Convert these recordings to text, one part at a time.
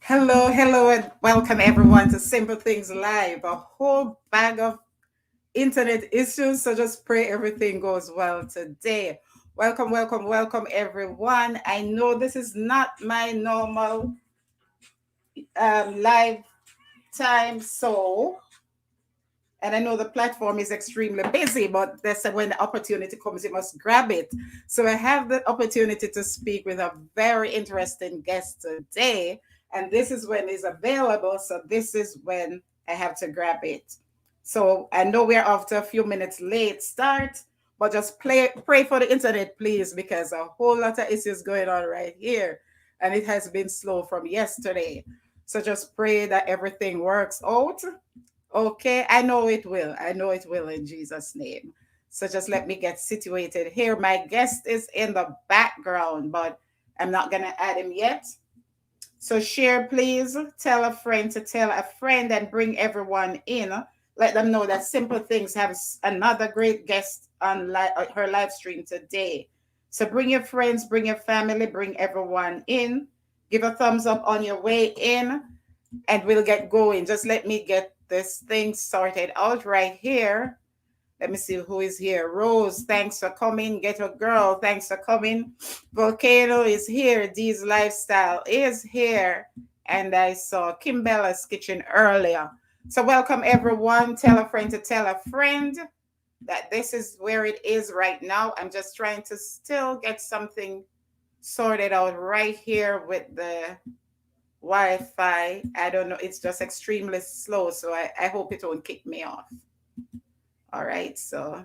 Hello, and welcome everyone to Simple Things Live. A whole bag of internet issues, so just pray everything goes well today. Welcome everyone. I know this is not my normal live time, and I know the platform is extremely busy, but that's when the opportunity comes, you must grab it. So I have the opportunity to speak with a very interesting guest today, and this is when it's available. So this is when I have to grab it. So I know we're after a few minutes late start, but just pray for the internet, please, because a whole lot of issues going on right here, and it has been slow from yesterday. So just pray that everything works out. Okay, I know it will. I know it will in Jesus' name. So just let me get situated here. My guest is in the background, but I'm not going to add him yet. So share, please. Tell a friend to tell a friend and bring everyone in. Let them know that Simple Things have another great guest on her live stream today. So bring your friends, bring your family, bring everyone in. Give a thumbs up on your way in and we'll get going. Just let me get this thing sorted out right here. Let me see who is here. Rose, thanks for coming. Ghetto Girl, thanks for coming. Volcano is here. Dee's Lifestyle is here. And I saw Kimbella's Kitchen earlier. So welcome everyone. Tell a friend to tell a friend that this is where it is right now. I'm just trying to still get something sorted out right here with the Wi-Fi. I don't know. It's just extremely slow. So I hope it won't kick me off. All right. So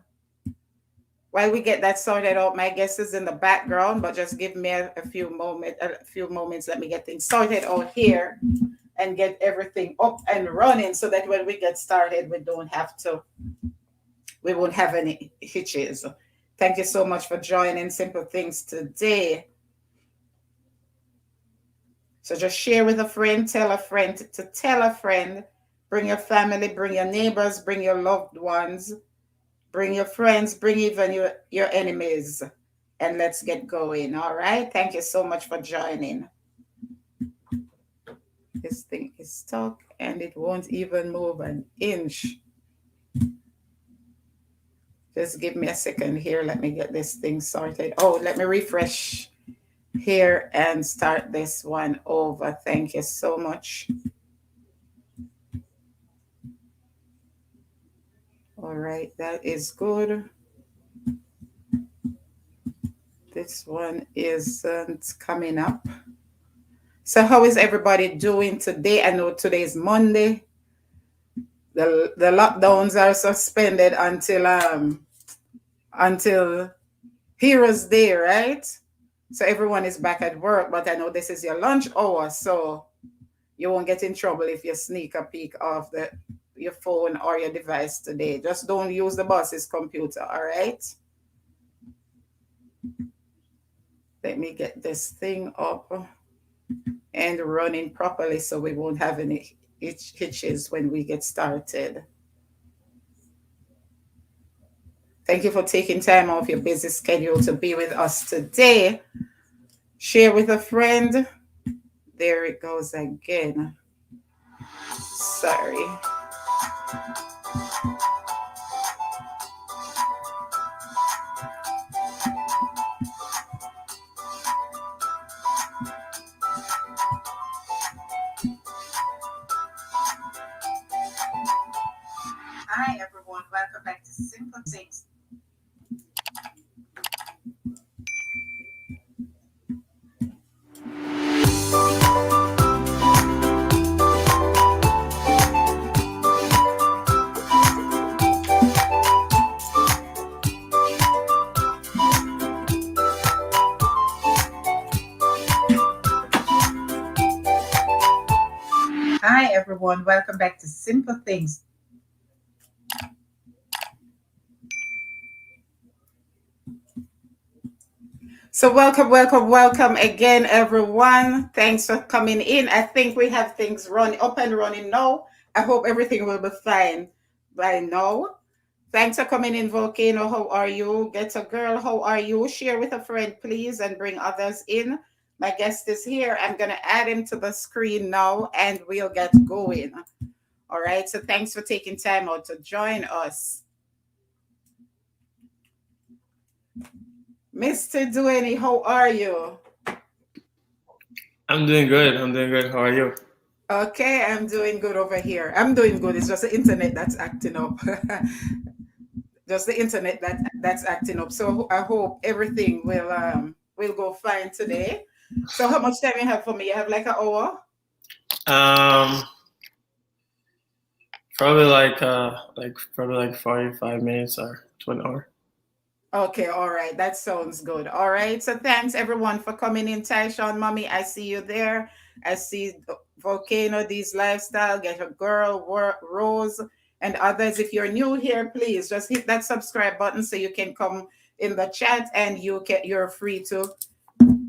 while we get that sorted out, my guest is in the background, but just give me a few moments. Let me get things sorted out here and get everything up and running so that when we get started, we won't have any hitches. Thank you so much for joining Simple Things today. So just share with a friend, tell a friend to tell a friend, bring your family, bring your neighbors, bring your loved ones, bring your friends, bring even your enemies, and let's get going. All right. Thank you so much for joining. This thing is stuck and it won't even move an inch. Just give me a second here. Let me get this thing sorted. Oh, let me refresh here and start this one over. Thank you so much. All right, that is good. This one isn't coming up. So how is everybody doing today? I know today is Monday. The lockdowns are suspended until Heroes Day, right? So everyone is back at work, but I know this is your lunch hour, so you won't get in trouble if you sneak a peek of your phone or your device today. Just don't use the boss's computer, all right? Let me get this thing up and running properly so we won't have any hitches when we get started. Thank you for taking time off your busy schedule to be with us today. Share with a friend. There it goes again. Sorry. Hi, everyone. Welcome back to Simple Things. Hi, everyone. Welcome back to Simple Things. So welcome again, everyone. Thanks for coming in. I think we have things up and running now. I hope everything will be fine by now. Thanks for coming in, Volcano. How are you? Get a girl. How are you? Share with a friend, please, and bring others in. My guest is here. I'm going to add him to the screen now and we'll get going. All right. So thanks for taking time out to join us. Mr. Duhaney, how are you? I'm doing good. How are you? Okay, I'm doing good over here. I'm doing good. It's just the internet that's acting up. Just the internet that's acting up. So I hope everything will go fine today. So how much time you have for me? You have like an hour? Um, probably like 45 minutes or to an hour. Okay, all right. That sounds good. All right. So thanks everyone for coming in. Tyshawn, mommy, I see you there. I see Volcano, These Lifestyle, Get a Girl, Rose, and others. If you're new here, please just hit that subscribe button so you can come in the chat and you're free to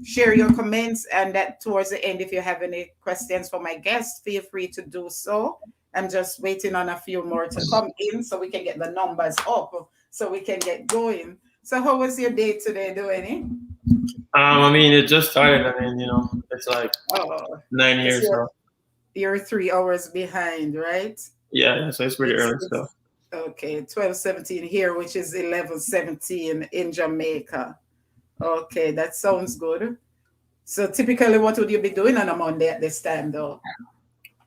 share your comments. And that towards the end, if you have any questions for my guests, feel free to do so. I'm just waiting on a few more to come in so we can get the numbers up so we can get going. So how was your day today, Duhaney? I mean, it just started. I mean, it's like Oh, 9 years, so you're 3 hours behind, right? yeah. So it's pretty early still. It's okay, 12:17 here, which is 11:17 in Jamaica. Okay, that sounds good. So typically, what would you be doing on a Monday at this time, though?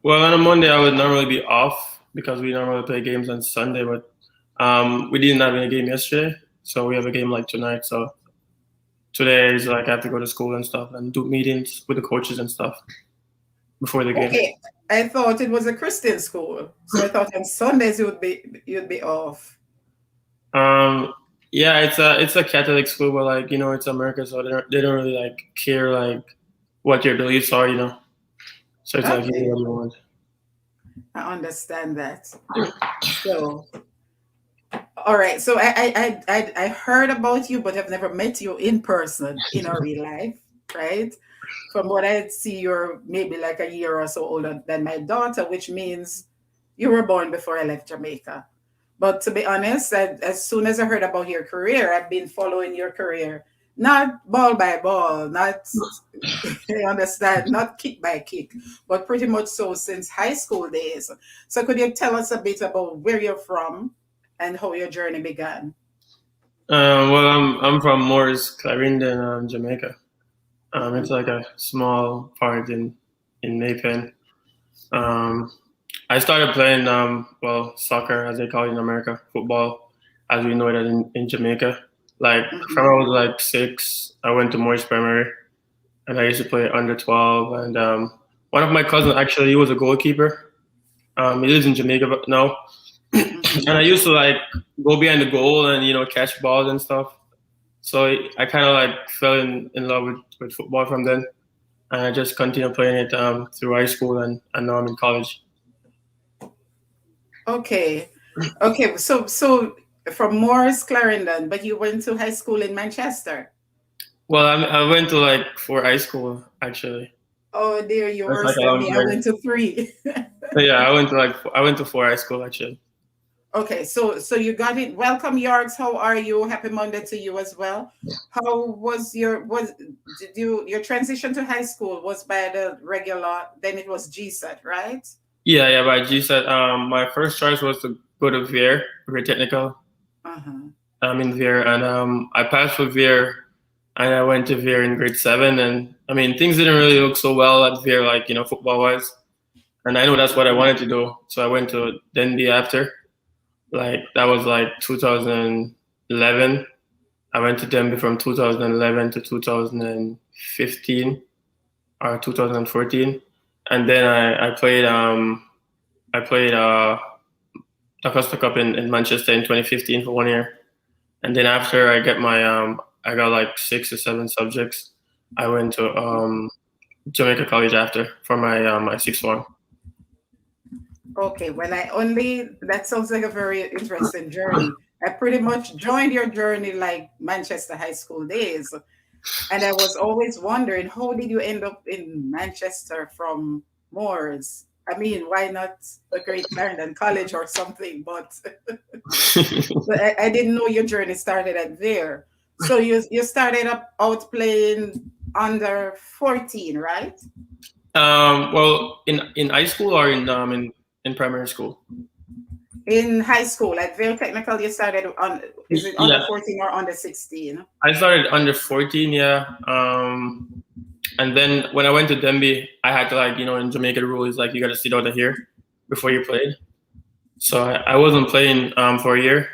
Well, on a Monday I would normally be off because we normally play games on Sunday, but we didn't have any game yesterday, so we have a game like tonight. So today is like I have to go to school and stuff and do meetings with the coaches and stuff before the game. Okay, I thought it was a Christian school, so I thought on Sundays you'd be off. Yeah, it's a Catholic school, but like it's America, so they don't really like care like what your beliefs are, So it's like you do Okay, what you want. I understand that. So, all right. So I heard about you, but I've never met you in person in our real life, right? From what I see, you're maybe like a year or so older than my daughter, which means you were born before I left Jamaica. But to be honest, as soon as I heard about your career, I've been following your career, not ball by ball, not, you understand, not kick by kick, but pretty much so since high school days. So could you tell us a bit about where you're from and how your journey began? Well, I'm from Morris, Clarendon, Jamaica. It's like a small part in Maypen. Um, I started playing soccer as they call it in America, football as we know it in Jamaica. Like from Mhm. I was like 6, I went to Morris Primary and I used to play under 12. And one of my cousins actually he was a goalkeeper. He lives in Jamaica now, and Mhm. I used to like go behind the goal and catch balls and stuff. So I kind of like fell in love with football from then, and I just continued playing it through high school and now I'm in college. Okay. Okay. So from Morris Clarendon, but you went to high school in Manchester. Well, I went to like 4 high school actually. Oh dear, you're That's worse like a than long me. I journey. went to three. But yeah, I went to 4 high school actually. Okay, so you got it. Welcome, Yards. How are you? Happy Monday to you as well. How was did your transition to high school was by the regular, then it was GSET, right? Yeah, by G said my first choice was to go to Veer Technical. Uh-huh. I'm in Veer, and I passed for Veer, and I went to Veer in grade 7, and I mean things didn't really look so well at Veer, like football wise, and I know that's what I wanted to do, so I went to Denby after, like that was like 2011. I went to Denby from 2011 to 2015 or 2014, and then I played Augusta Cup in Manchester in 2015 for 1 year. And then after I got like 6 or 7 subjects. I went to Jamaica College after for my sixth one. Okay, well, that sounds like a very interesting journey. I pretty much joined your journey like Manchester high school days. And I was always wondering, how did you end up in Manchester from Moors? I mean, why not a Great Clarendon College or something? But I didn't know your journey started at there. So you started out playing under 14, right? Well, in high school or in primary school? In high school, like very technical, you started on, is it under Yeah, 14 or under 16? I started under 14. Yeah. And then when I went to Denby, I had to like in Jamaica the rule is like you got to sit out of here before you played. So I wasn't playing for a year,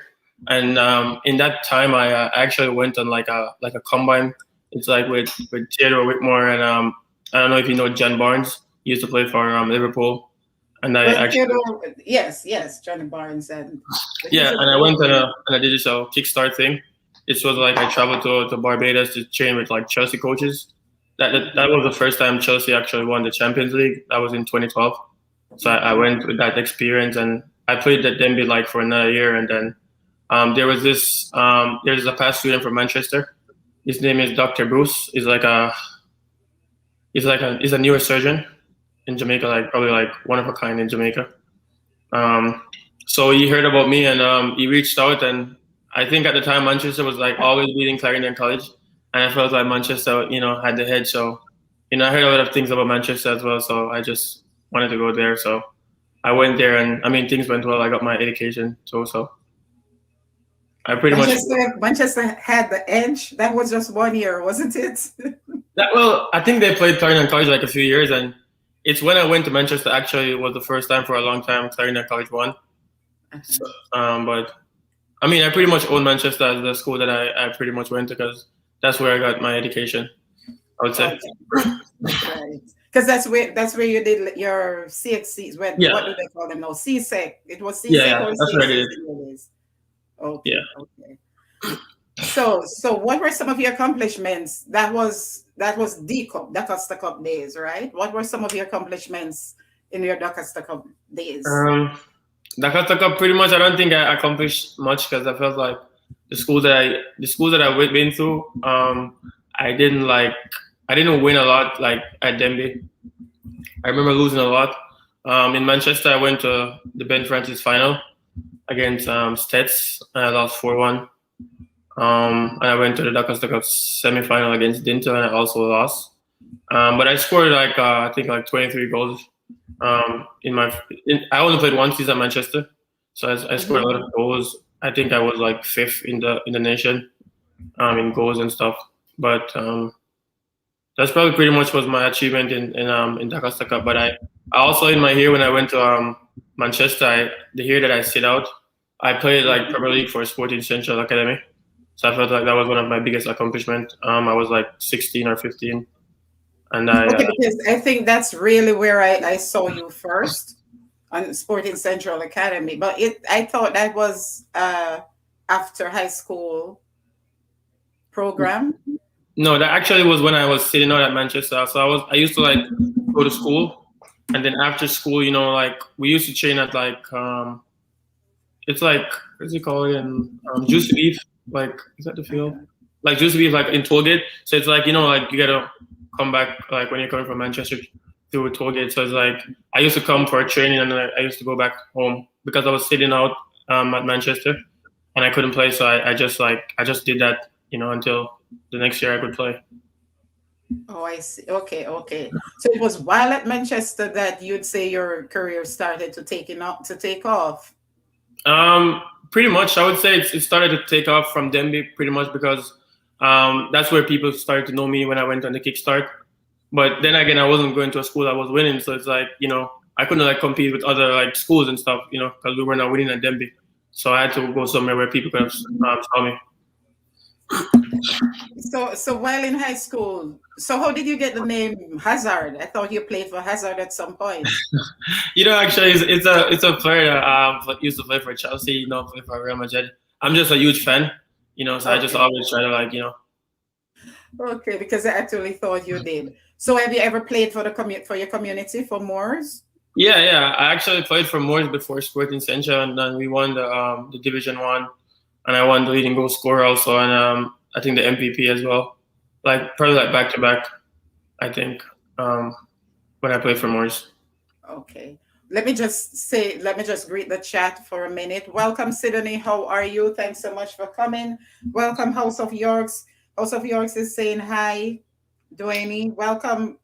and in that time I actually went on like a combine. It's like with Theodore Whitmore and I don't know if you know John Barnes. He used to play for Liverpool, and I But actually yes, Johnny Barnes and yeah, and I went on a digital kickstart thing. It was like I traveled to Barbados to train with like Chelsea coaches. That was the first time Chelsea actually won the Champions League. That was in 2012. So I went with that experience, and I played at Denby like for another year, and then there was this there's a past student from Manchester. His name is Dr. Bruce. He's a neurosurgeon in Jamaica, like probably like one of a kind in Jamaica. So he heard about me and he reached out, and I think at the time Manchester was like always beating Clarendon College, and I felt like Manchester had the head. So I heard a lot of things about Manchester as well, so I just wanted to go there. So I went there, and I mean things went well. I got my education too, so I pretty Manchester had the edge. That was just 1 year, wasn't it? Well, I think they played Clarendon College like a few years, and it's when I went to Manchester actually it was the first time for a long time Clarendon College won. So, but I mean I pretty much own Manchester as the school that I pretty much went to because that's where I got my education, I would say. Right. Because that's where you did your CXCs. What do they call them now? CSEC. It was CSEC. Yeah, that's what I did. Okay. Yeah. Okay. So what were some of your accomplishments? That was Doncaster Cup days, right? What were some of your accomplishments in your Doncaster Cup days? Doncaster Cup, pretty much I don't think I accomplished much because I felt like the schools that I've been through, I didn't win a lot like at Denby. I remember losing a lot. In Manchester I went to the Ben Francis final against Stets, and I lost 4-1. And I went to the Doncaster Cup semi-final against Dinto, and I also lost. But I scored I think 23 goals. I only played one season at Manchester, so I scored a lot of goals. I think I was like 5th in the nation in goals and stuff. But that's probably pretty much was my achievement in Doncaster Cup. But I also in my year when I went to Manchester, the year that I sit out, I played like Premier League for Sporting Central Academy. So I felt like that was one of my biggest accomplishments. I was like 16 or 15. And because I think that's really where I saw you first on Sporting Central Academy. But I thought that was after high school program. No, that actually was when I was sitting out at Manchester. So I used to like go to school, and then after school, we used to train at like it's like what's it called again? Juicy Beef. Like, is that the field? Like Juicy Beef, like in Tollgate. So it's like like you gotta come back like when you're coming from Manchester through Tollgate. So it's like I used to come for a training, and then I used to go back home because I was sitting out at Manchester, and I couldn't play. So I just did that, until the next year I could play. Oh, I see. Okay. So it was while at Manchester that you'd say your career started to take off. Pretty much, I would say it started to take off from Denby pretty much because that's where people started to know me when I went on the kickstart. But then again, I wasn't going to a school that was winning, so it's like I couldn't like compete with other like schools and stuff, because we were not winning at Denby. So I had to go somewhere where people could have saw me. So while in high school, so how did you get the name Hazard? I thought you played for Hazard at some point. Actually, it's a player that used to play for Chelsea, play for Real Madrid. I'm just a huge fan, so I just always try to Okay, because I actually thought you did. So have you ever played for your community, for Moors? Yeah. I actually played for Moors before Sporting Central, and then we won the Division 1, and I won the leading goal scorer also, and I think the MVP as well. Probably back to back, I think, when I played for Moors. Okay. Let me just greet the chat for a minute. Welcome, Sydney. How are you? Thanks so much for coming. Welcome, House of Yorks. House of Yorks is saying hi. Duhaney, welcome.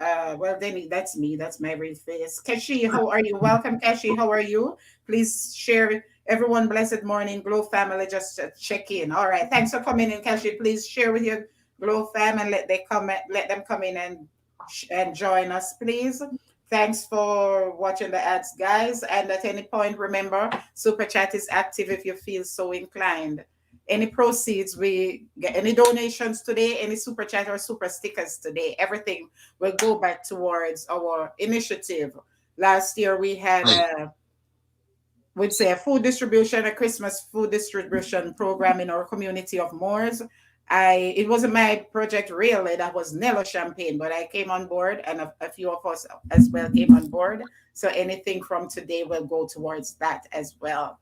Well, Denny, that's me. That's my real face. Kashi, how are you? Welcome, Kashi. How are you? Please share. Everyone, blessed morning, Glow family. Just check in. All right. Thanks for coming in, Kashi. Please share with your Glow fam and let them come in and join us, please. Thanks for watching the ads, guys. And at any point, remember, Super Chat is active if you feel so inclined. Any proceeds we get, any donations today, any super chat or super stickers today, everything will go back towards our initiative. Last year we had we'd say a food distribution, a Christmas food distribution program in our community of Moors. It wasn't my project really, that was Nello Champagne, but I came on board and a few of us as well came on board. So anything from today will go towards that as well.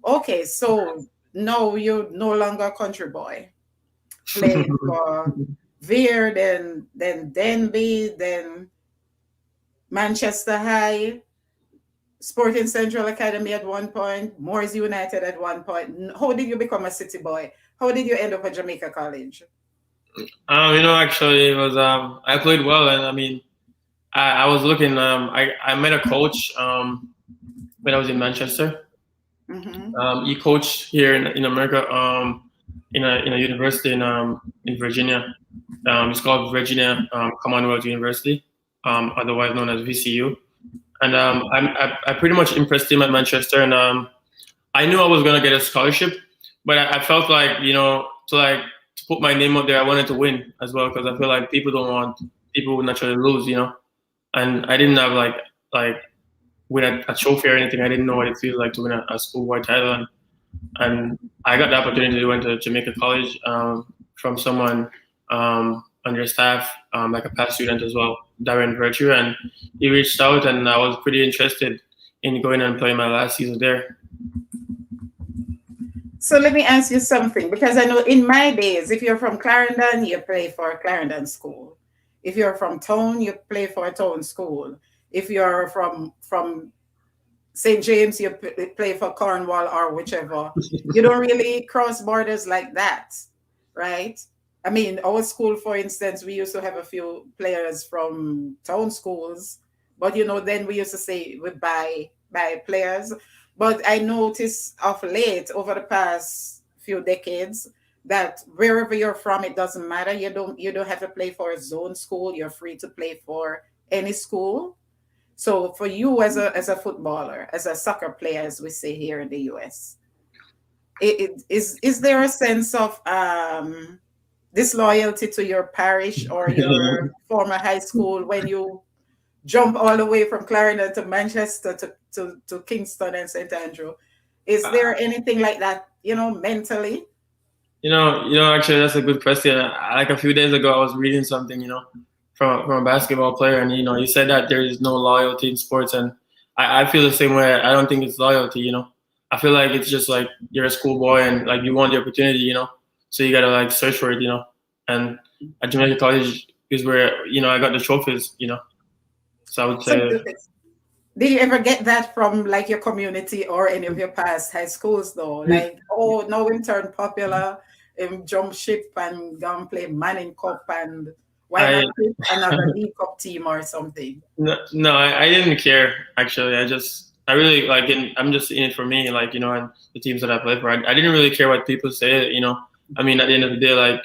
Okay, so no, you're no longer a country boy. Played for Veer, then Denby, then Manchester High, Sporting Central Academy at one point, Moores United at one point. How did you become a city boy? How did you end up at Jamaica College? Actually, it was I played well, and I mean, I was looking. I met a coach when I was in Manchester. He coached here in America, in a university in Virginia. It's called Virginia Commonwealth University, otherwise known as VCU. And I pretty much impressed him at Manchester, and I knew I was gonna get a scholarship, but I felt like to put my name up there, I wanted to win as well because I feel like people would naturally lose, and I didn't have like win a trophy or anything. I didn't know what it feels like to win a schoolboy title, and I got the opportunity to went to Jamaica College from someone on your staff, like a past student as well, Darren Virtue, and he reached out, and I was pretty interested in going and playing my last season there. So let me ask you something, because I know in my days, if you're from Clarendon, you play for Clarendon School. If you're from Town, you play for a Town School. If you're from St. James, you play for Cornwall or whichever. You don't really cross borders like that, right? I mean, our school, for instance, we used to have a few players from Town schools, but then we used to say we buy players. But I noticed of late, over the past few decades, that wherever you're from, it doesn't matter. You don't have to play for a zone school. You're free to play for any school. So for you as a footballer, as a soccer player, as we say here in the US, is there a sense of disloyalty to your parish or your former high school when you jump all the way from Clarendon to Manchester to Kingston and St. Andrew? Is there anything like that, mentally? Actually, that's a good question. Like a few days ago, I was reading something, from a basketball player, and he said that there is no loyalty in sports, and I feel the same way. I don't think it's loyalty. I feel like it's just like you're a schoolboy and like you want the opportunity, so you gotta like search for it, And at Jamaica College is where I got the trophies, So I would say. Did you ever get that from like your community or any of your past high schools though? Like, oh, now we turn popular, jump ship and go and play Manning Cup, and why not pick another League Cup team or something? No, I didn't care actually. I really like it. I'm just in it for me, like and the teams that I play for. I didn't really care what people say, I mean, at the end of the day, like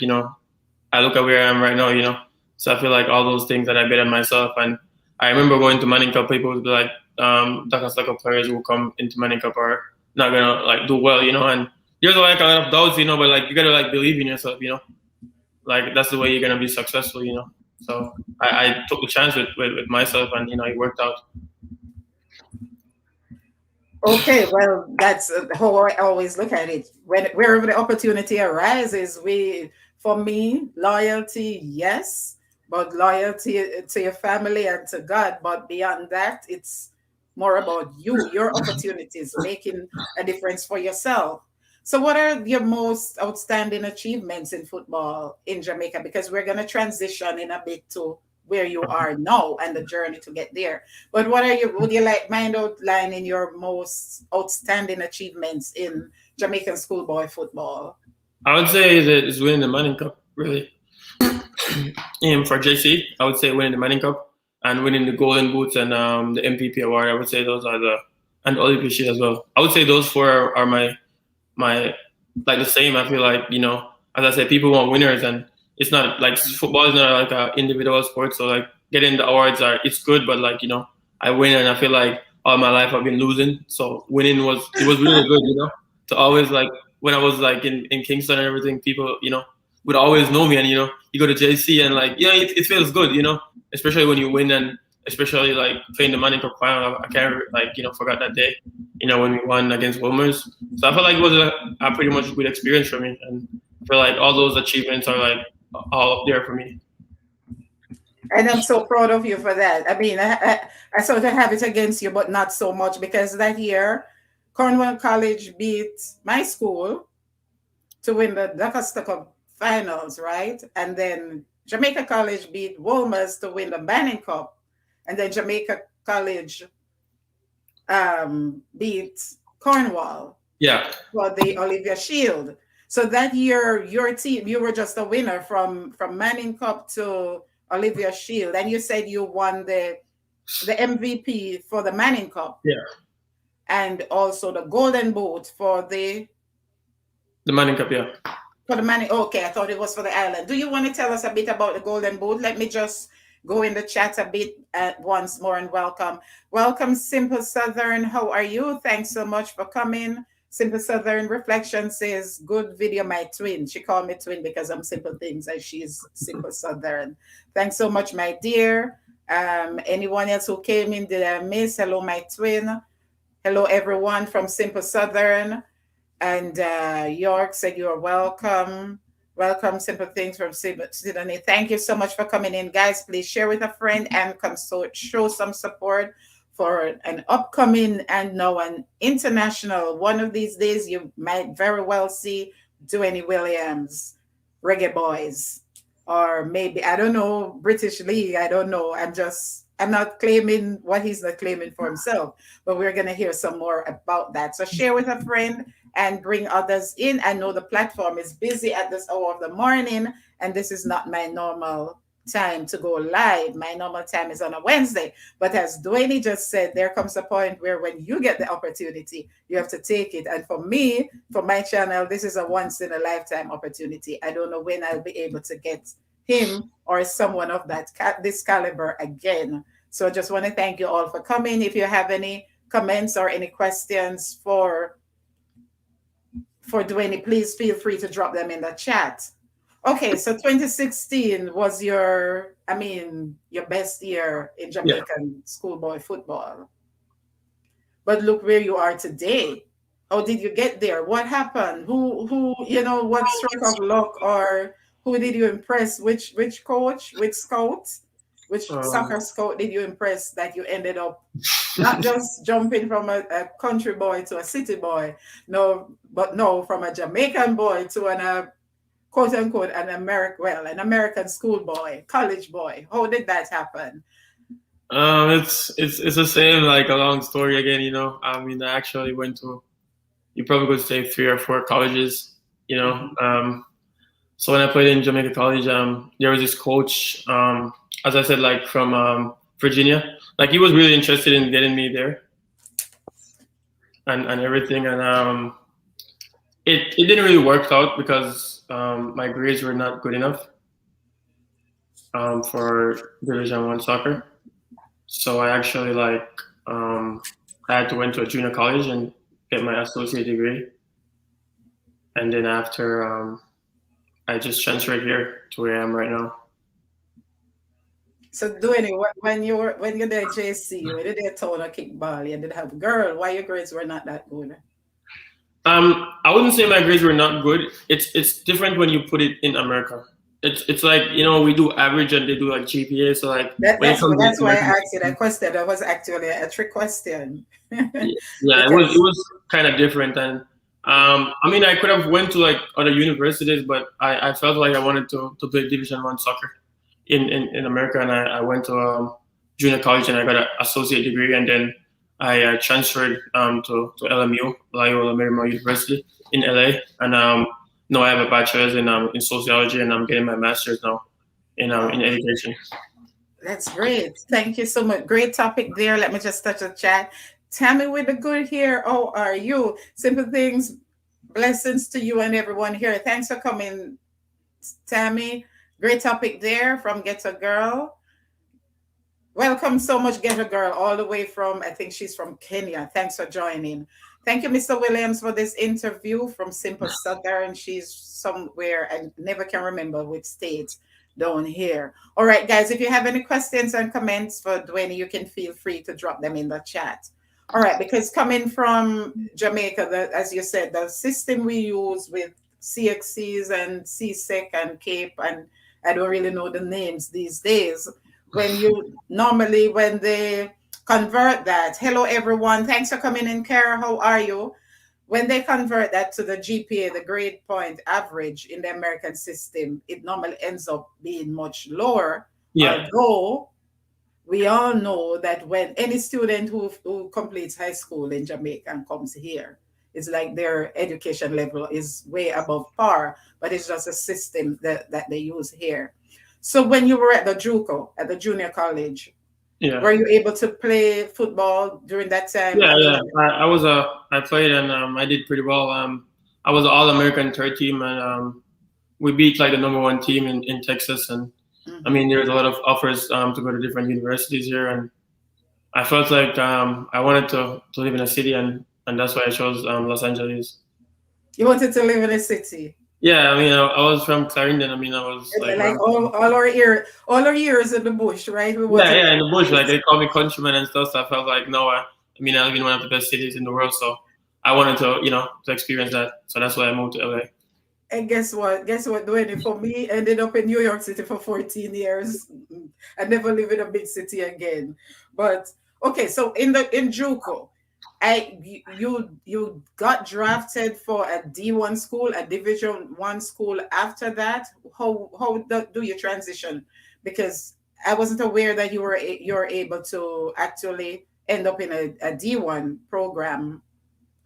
I look at where I am right now, So I feel like all those things that I bet on myself, and I remember going to Manning Cup, people would be like, Dakar players who come into Manning Cup are not gonna like do well, and there's like a lot of doubts, but like you gotta like believe in yourself, like that's the way you're gonna be successful, So I took the chance with myself, and it worked out. Okay, well, that's how I always look at it. Wherever the opportunity arises, for me, loyalty, yes, but loyalty to your family and to God. But beyond that, it's more about your opportunities, making a difference for yourself. So what are your most outstanding achievements in football in Jamaica? Because we're going to transition in a bit to where you are now and the journey to get there. But would you mind outlining your most outstanding achievements in Jamaican schoolboy football? I would say that it's winning the Manning Cup, really. For JC, I would say winning the Manning Cup and winning the Golden Boots and the MVP award. I would say those are and the Olympic Shield as well. I would say those four are my like the same. I feel like, as I said, people want winners, and it's not like football is not like an individual sport. So like getting the awards it's good, but like I win, and I feel like all my life I've been losing. So winning was really good, to always like when I was like in Kingston and everything, people would always know me, and you go to JC and like it feels good, especially when you win, and especially like playing the Manning Cup final. I can't like forgot that day, when we won against Wilmers. So I felt like it was a pretty much good experience for me, and I feel like all those achievements are like all up there for me. And I'm so proud of you for that. I mean, I sort of have it against you, but not so much, because that year, Cornwall College beat my school to win the Doncaster Cup finals, right? And then Jamaica College beat Wolmer's to win the Manning Cup. And then Jamaica College beat Cornwall for the Olivia Shield. So that year, your team, you were just a winner from Manning Cup to Olivia Shield. And you said you won the MVP for the Manning Cup. Yeah. And also the Golden Boot for the Manning Cup, yeah. For the Manning, okay, I thought it was for the island. Do you want to tell us a bit about the Golden Boot? Let me just go in the chat a bit once more, and welcome. Welcome, Simple Southern. How are you? Thanks so much for coming. Simple Southern Reflection says, good video, my twin. She called me twin because I'm Simple Things and she's Simple Southern. Thanks so much, my dear. Anyone else who came in, did I miss? Hello, my twin. Hello, everyone from Simple Southern. And York said you're welcome. Welcome, Simple Things from Sydney. Thank you so much for coming in. Guys, please share with a friend and show some support for an upcoming and now an international. One of these days, you might very well see Duhaney Williams, Reggae Boys, or maybe, I don't know, British League. I don't know. I'm not claiming what he's not claiming for himself, but we're going to hear some more about that. So share with a friend and bring others in. I know the platform is busy at this hour of the morning, and this is not my normal time to go live. My normal time is on a Wednesday. But as Duhaney just said, there comes a point where when you get the opportunity, you have to take it. And for me, for my channel, this is a once in a lifetime opportunity. I don't know when I'll be able to get him or someone of this caliber again. So I just want to thank you all for coming. If you have any comments or any questions for Duhaney, please feel free to drop them in the chat. Okay, so 2016 was your best year in Jamaican schoolboy football. But look where you are today. How did you get there? What happened? Who what stroke of luck, or who did you impress? Which coach, which scout, which soccer scout did you impress that you ended up not just jumping from a country boy to a city boy, from a Jamaican boy to an quote unquote an American schoolboy, college boy? How did that happen? It's the same, like a long story again, I mean, I actually went to, you probably could say 3 or 4 colleges, so when I played in Jamaica College, there was this coach, as I said, like from Virginia, like he was really interested in getting me there and everything, and it didn't really work out because my grades were not good enough for Division 1 soccer. So I actually I had to went to a junior college and get my associate degree, and then after I just transferred here to where I am right now. So Duhaney, when you're there at JC, when you did town or kickball, you did have girl. Why your grades were not that good? I wouldn't say my grades were not good. It's different when you put it in America. It's like, we do average and they do like GPA. So like that's why I asked you that question. That was actually a trick question. Yeah, it was kind of different, and I could have went to like other universities, but I felt like I wanted to play Division 1 soccer in America, and I went to junior college and I got an associate degree, and then I transferred to LMU, Loyola Marymount University in LA, and now I have a bachelor's in sociology, and I'm getting my master's now in education. That's great. Thank you so much. Great topic there. Let me just touch the chat. Tammy with the good here. How are you? Simple things. Blessings to you and everyone here. Thanks for coming, Tammy. Great topic there from Get a Girl. Welcome so much, Get a Girl, all the way from, I think she's from Kenya. Thanks for joining. Thank you, Mr. Williams, for this interview from Simple Southern. She's somewhere, I never can remember which state down here. All right, guys, if you have any questions and comments for Duhaney, you can feel free to drop them in the chat. All right, because coming from Jamaica, as you said, the system we use with CXCs and CSEC and CAPE, and I don't really know the names these days, when they convert that, hello everyone, thanks for coming in, Kara, how are you? When they convert that to the GPA, the grade point average in the American system, it normally ends up being much lower. Yeah. Although we all know that when any student who completes high school in Jamaica and comes here, it's like their education level is way above par, but it's just a system that they use here. So when you were at the JUCO, at the junior college, were you able to play football during that time? Yeah. I played and I did pretty well. I was an All-American third team, and we beat like the #1 team in Texas. And I mean, there's a lot of offers to go to different universities here, and I felt like I wanted to live in a city, and that's why I chose Los Angeles. You wanted to live in a city? Yeah, I mean, I was from Clarendon. I mean, I was like all our years in the bush, right? In the bush. Like they call me countryman and stuff. So I felt like, no, I mean, I live in one of the best cities in the world, so I wanted to, to experience that. So that's why I moved to LA. And guess what, Duhaney, for me, ended up in New York City for 14 years. I never live in a big city again. But okay, so in JUCO, you got drafted for a D1 school, a Division I school after that. How do you transition? Because I wasn't aware that you're able to actually end up in a D1 program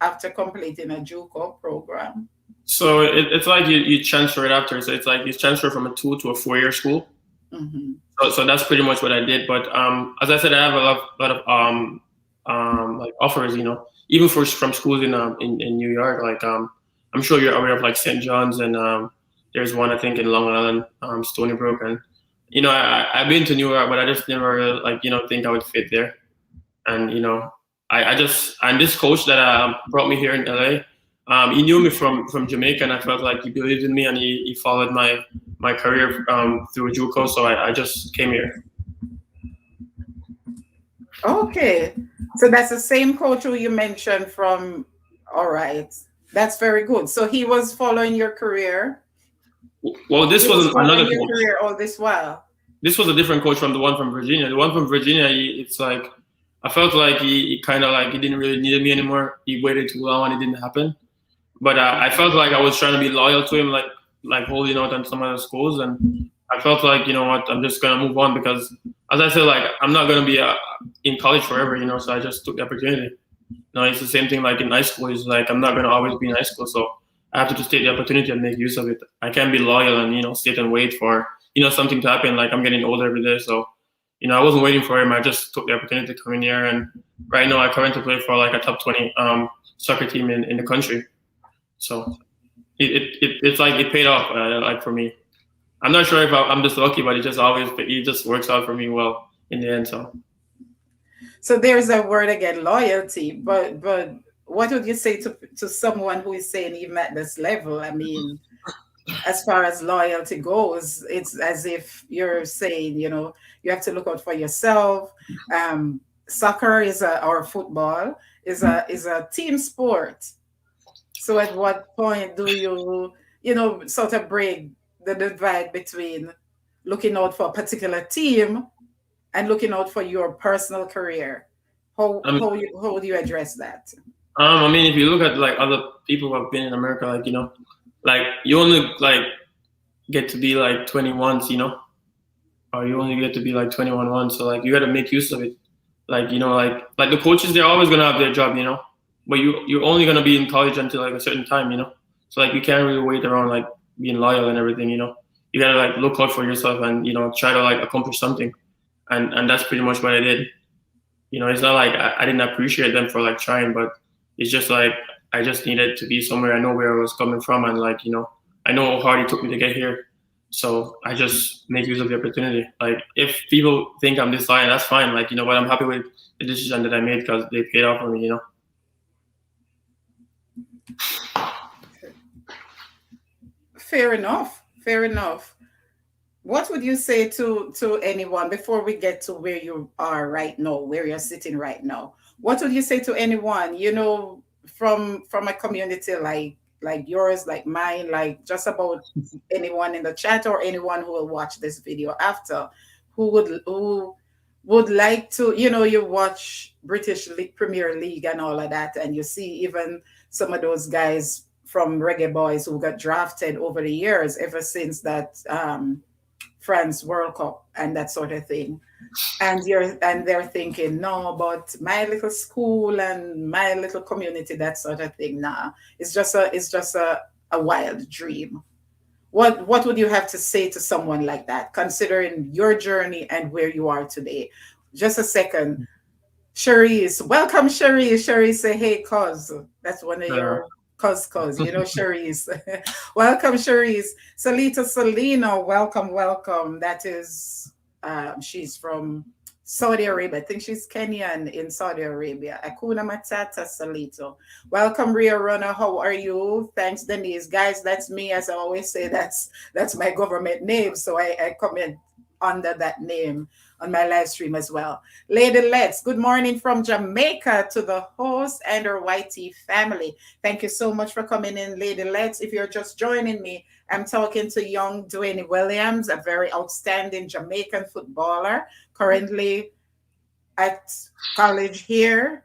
after completing a JUCO program. So it's like you transfer it after. So it's like you transfer from a 2 to a 4-year school. Mm-hmm. So that's pretty much what I did. But as I said, I have a lot of like offers, even from schools in New York. Like I'm sure you're aware of like St. John's, and there's one I think in Long Island, Stony Brook, and I've been to New York, but I just never think I would fit there. And and this coach that brought me here in LA, he knew me from Jamaica, and I felt like he believed in me, and he followed my career through JUCO, so I just came here. Okay, so that's the same coach who you mentioned from. All right, that's very good. So he was following your career. Well, this was another coach. Career all this while. This was a different coach from the one from Virginia. The one from Virginia, it's like I felt like he kind of like he didn't really need me anymore. He waited too long and it didn't happen. But I felt like I was trying to be loyal to him, like holding out on some other schools, and I felt like, I'm just gonna move on because, as I said, like I'm not gonna be in college forever, so I just took the opportunity. It's the same thing like in high school. It's like I'm not gonna always be in high school, so I have to just take the opportunity and make use of it. I can't be loyal and sit and wait for something to happen. Like I'm getting older every day, so I wasn't waiting for him. I just took the opportunity to come in here, and right now I currently play for like a top 20 soccer team in the country. So it's like it paid off like for me. I'm not sure if I'm just lucky, but it just works out for me well in the end. So there's a word again, loyalty. But what would you say to someone who is saying even at this level? I mean, as far as loyalty goes, it's as if you're saying, you have to look out for yourself. Soccer or football is a team sport. So at what point do you, sort of break the divide between looking out for a particular team and looking out for your personal career? How do you address that? I mean, if you look at like other people who have been in America, like like you only like get to be like 20 once, or you only get to be like 21 once. So like you got to make use of it. Like like the coaches, they're always gonna have their job, but you're only gonna be in college until like a certain time, So like you can't really wait around like being loyal and everything, You you gotta like look out for yourself and try to like accomplish something, and that's pretty much what I did. It's not like I didn't appreciate them for like trying, but it's just like I just needed to be somewhere. I know where I was coming from, and like I know how hard it took me to get here. So I just make use of the opportunity. Like if people think I'm this lying, that's fine. Like but I'm happy with the decision that I made because they paid off for me. Fair enough. Fair enough. What would you say to anyone before we get to where you are right now, where you're sitting right now? What would you say to anyone, from a community like yours, like mine, like just about anyone in the chat or anyone who will watch this video after, who would like to, you watch British League, Premier League and all of that, and you see even some of those guys from Reggae Boys who got drafted over the years, ever since that France World Cup and that sort of thing. And they're thinking, no, but my little school and my little community, that sort of thing. Nah, it's just a wild dream. What would you have to say to someone like that, considering your journey and where you are today? Just a second. Cherise, welcome, Cherise. Cherise, say hey, cuz. That's one of Uh, your cuz, Cherise. Welcome, Cherise. Salita Salino, welcome, welcome. That is, she's from Saudi Arabia. I think she's Kenyan in Saudi Arabia. Akuna Matata Salito. Welcome, Ria Runner. How are you? Thanks, Denise. Guys, that's me. As I always say, that's my government name. So I comment under that name on my live stream as well. Lady Let's, good morning from Jamaica to the host and her YT family. Thank you so much for coming in, Lady Let's. If you're just joining me, I'm talking to young Duhaney Williams, a very outstanding Jamaican footballer, currently at college here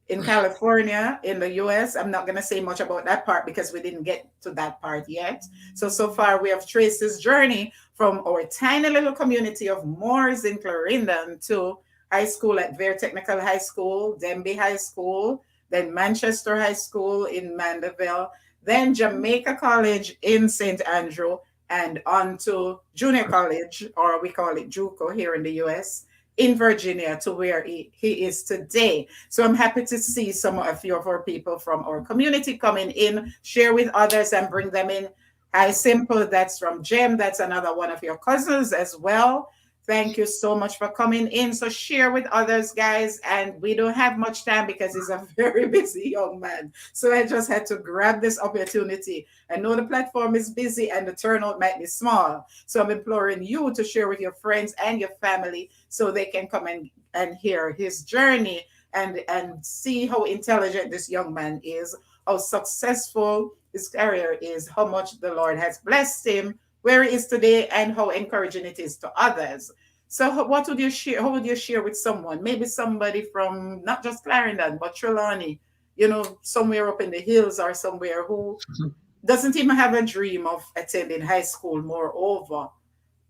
in California, in the US. I'm not going to say much about that part because we didn't get to that part yet. So far, we have traced his journey from our tiny little community of Moors in Clarendon to high school at Vere Technical High School, Denby High School, then Manchester High School in Mandeville, then Jamaica College in St. Andrew, and on to junior college, or we call it JUCO here in the US, in Virginia, to where he is today. So I'm happy to see some of you of our people from our community coming in, share with others and bring them in. Hi, Simple, that's from Jem. That's another one of your cousins as well. Thank you so much for coming in. So share with others, guys. And we don't have much time because he's a very busy young man. So I just had to grab this opportunity. I know the platform is busy and the turnout might be small. So I'm imploring you to share with your friends and your family so they can come and hear his journey and see how intelligent this young man is, how successful his career is, how much the Lord has blessed him, where he is today, and how encouraging it is to others. So what would you share? How would you share with someone? Maybe somebody from not just Clarendon, but Trelawney, somewhere up in the hills or somewhere, who doesn't even have a dream of attending high school, moreover,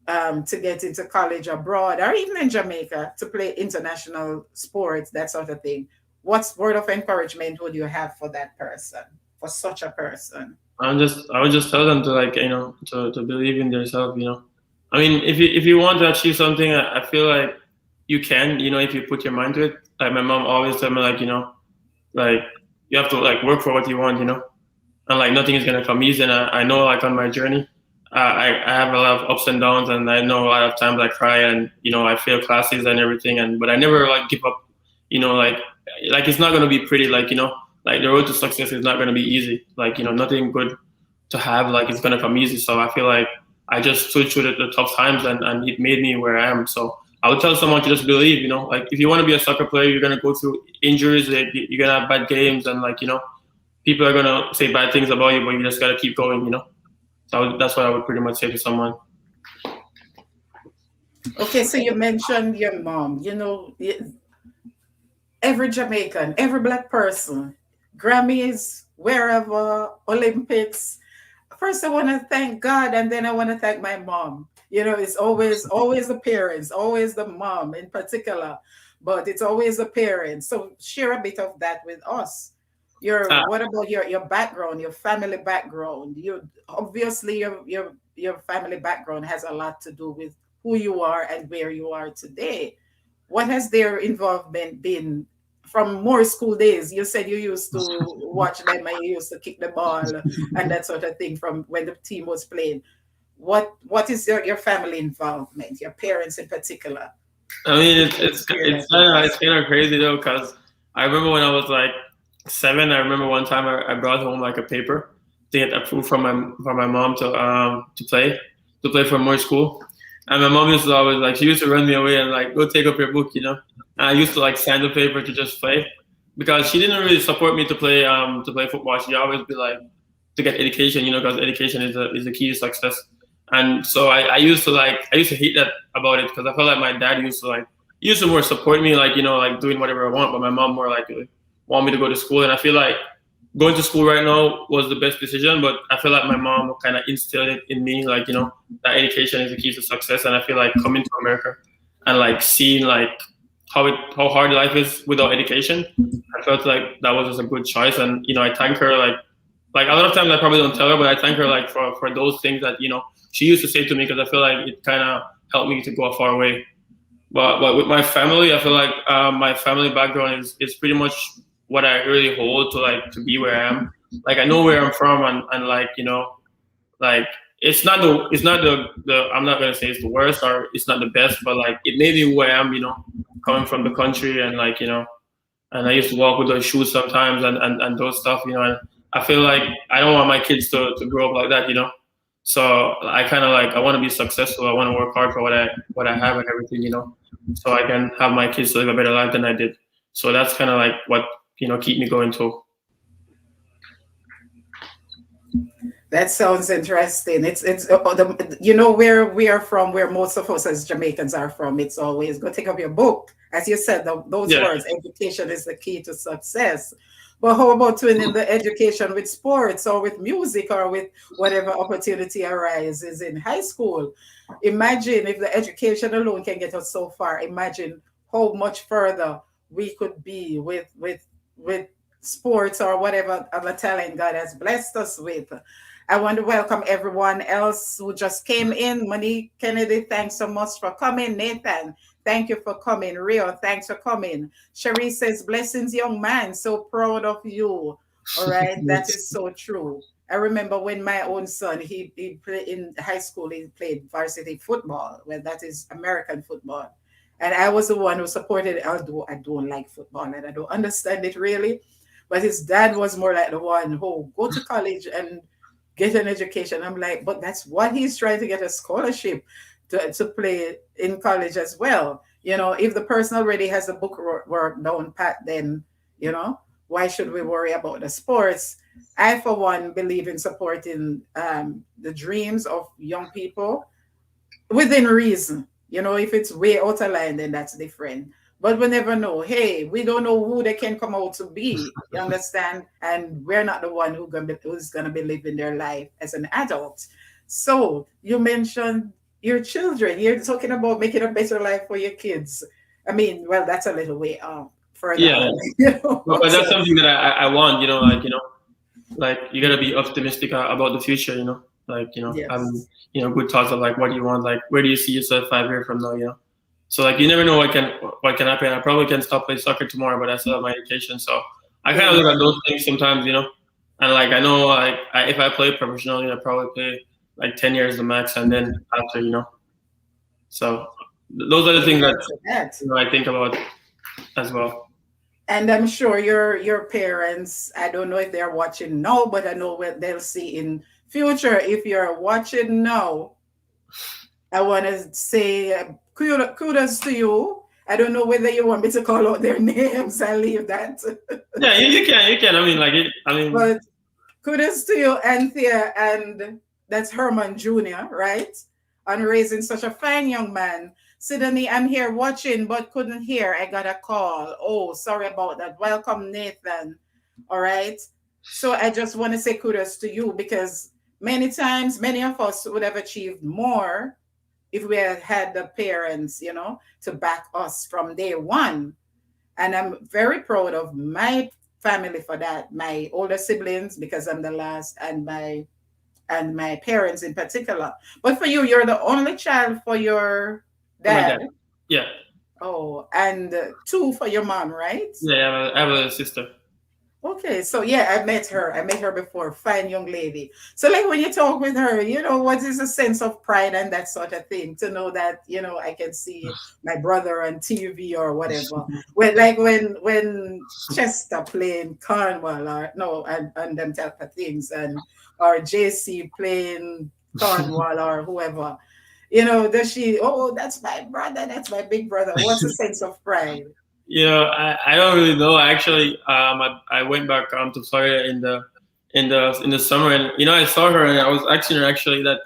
to get into college abroad or even in Jamaica to play international sports, that sort of thing. What word of encouragement would you have for that person, for such a person? I would just tell them to like to believe in themselves. I mean, if you want to achieve something, I feel like you can. If you put your mind to it. Like my mom always told me, like like you have to like work for what you want. And like nothing is gonna come easy. And I know like on my journey, I have a lot of ups and downs, and I know a lot of times I cry and I fail classes and everything, but I never like give up. Like it's not gonna be pretty. Like the road to success is not gonna be easy. Like nothing good to have like it's gonna come easy. So I feel like I just stood through the tough times, and it made me where I am. So I would tell someone to just believe. Like if you want to be a soccer player, you're gonna go through injuries. You're gonna have bad games, and like people are gonna say bad things about you, but you just gotta keep going. So that's what I would pretty much say to someone. Okay, so you mentioned your mom. Every Jamaican, every Black person, Grammys, wherever, Olympics. First, I want to thank God, and then I want to thank my mom. It's always the parents, always the mom in particular, but it's always the parents. So share a bit of that with us. What about your background, your family background? You obviously you're your family background has a lot to do with who you are and where you are today. What has their involvement been from more school days? You said you used to watch them and you used to kick the ball and that sort of thing from when the team was playing. What is your family involvement, your parents in particular? I mean, Share that with it's us. kind of crazy though, because I remember when I was like 7. I remember one time I brought home like a paper to get approved from my mom to play for more school. And my mom used to always like she used to run me away and like go take up your book, you know. And I used to like sign the paper to just play because she didn't really support me to play football. She always be like to get education, you know, because education is the key to success. And so I used to hate that about it because I felt like my dad used to more support me, like, you know, like doing whatever I want, but my mom more like want me to go to school. And I feel like going to school right now was the best decision, but I feel like my mom kind of instilled it in me, like, you know, that education is the key to success. And I feel like coming to America and like seeing like how hard life is without education, I felt like that was just a good choice. And, you know, I thank her like a lot of times I probably don't tell her, but I thank her like for those things that, you know, she used to say to me, because I feel like it kind of helped me to go a far way. But with my family, I feel like my family background is pretty much what I really hold to like to be where I am. Like I know where I'm from, and like, you know, like it's not the I'm not gonna say it's the worst or it's not the best, but like it made me who I am, you know, coming from the country. And like, you know, and I used to walk with those shoes sometimes, and those stuff, you know. And I feel like I don't want my kids to grow up like that, you know. So I kind of like I want to be successful. I want to work hard for what I have and everything, you know, so I can have my kids live a better life than I did. So that's kind of like what, you know, keep me going too. That sounds interesting. You know where we are from, where most of us as Jamaicans are from. It's always go take up your book, as you said. Those Yeah. words, education is the key to success. But how about twinning the education with sports or with music or with whatever opportunity arises in high school? Imagine if the education alone can get us so far. Imagine how much further we could be with sports or whatever other talent God has blessed us with. I want to welcome everyone else who just came in. Monique Kennedy, thanks so much for coming. Nathan, thank you for coming. Rio, thanks for coming. Cherie says, blessings, young man. So proud of you. All right. That is so true. I remember when my own son, he played in high school, he played varsity football. Well, that is American football. And I was the one who supported it. Although I don't like football and I don't understand it really. But his dad was more like the one who go to college and get an education. I'm like, but that's what he's trying to get a scholarship to play in college as well. You know, if the person already has the book work down pat, then, you know, why should we worry about the sports? I, for one, believe in supporting the dreams of young people within reason. You know, if it's way out of line, then that's different. But we never know. Hey, we don't know who they can come out to be. You understand? And we're not the one who's gonna be living their life as an adult. So you mentioned your children. You're talking about making a better life for your kids. I mean, well, that's a little way further Yeah, on. You know? but that's So, something that I want, you know, like, you know, like you gotta be optimistic about the future, you know, like, you know, yes. you know, good thoughts of like what do you want, like where do you see yourself 5 years from now, you know. So like you never know what can happen. I probably can stop playing soccer tomorrow, but I still have my education. So I kind of look at Amen. those things sometimes, you know, and like I know like if I play professionally, I probably play like 10 years the max, and then after, you know. So those are the things that, Amen to that. you know, I think about as well. And I'm sure your parents, I don't know if they're watching now, but I know what they'll see in future. If you're watching now, I want to say kudos to you. I don't know whether you want me to call out their names. I leave that. Yeah, you can. I mean, like it. I mean, But kudos to you, Anthea, and that's Herman Jr., right? On raising such a fine young man. Sydney, I'm here watching but couldn't hear. I got a call. Oh, sorry about that. Welcome, Nathan. All right. So I just want to say kudos to you because many times, many of us would have achieved more if we had had the parents, you know, to back us from day one. And I'm very proud of my family for that. My older siblings, because I'm the last, and my and my parents in particular. But for you, you're the only child for your For my dad. dad. Yeah. Oh, and two for your mom, right? Yeah, I have a sister. Okay, so yeah, I met her. I met her before. Fine young lady. So like when you talk with her, what is a sense of pride and that sort of thing to know that, I can see my brother on TV or whatever. When Chester playing Cornwall or no and them type of things and or JC playing Cornwall or whoever. Does she, oh, that's my brother, that's my big brother. What's a sense of pride? I don't really know. Actually, I went back to Florida in the summer, and I saw her, and I was asking her actually that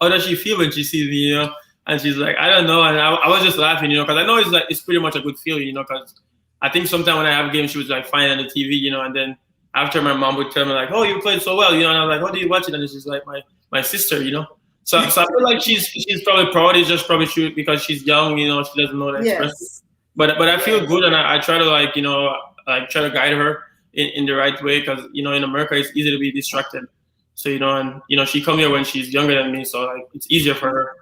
how does she feel when she sees me, and she's like, I don't know, and I was just laughing, because I know it's pretty much a good feeling, because I think sometimes when I have games, she was like fine on the TV, and then after my mom would tell me like, oh, you played so well, and I'm like, how do you watch it? And she's like, my sister, So I feel like she's probably proud. It's just probably because she's young, she doesn't know the expression. Yes. But I feel good, and I try to try to guide her in the right way, because in America it's easy to be distracted. So and she come here when she's younger than me, so like it's easier for her.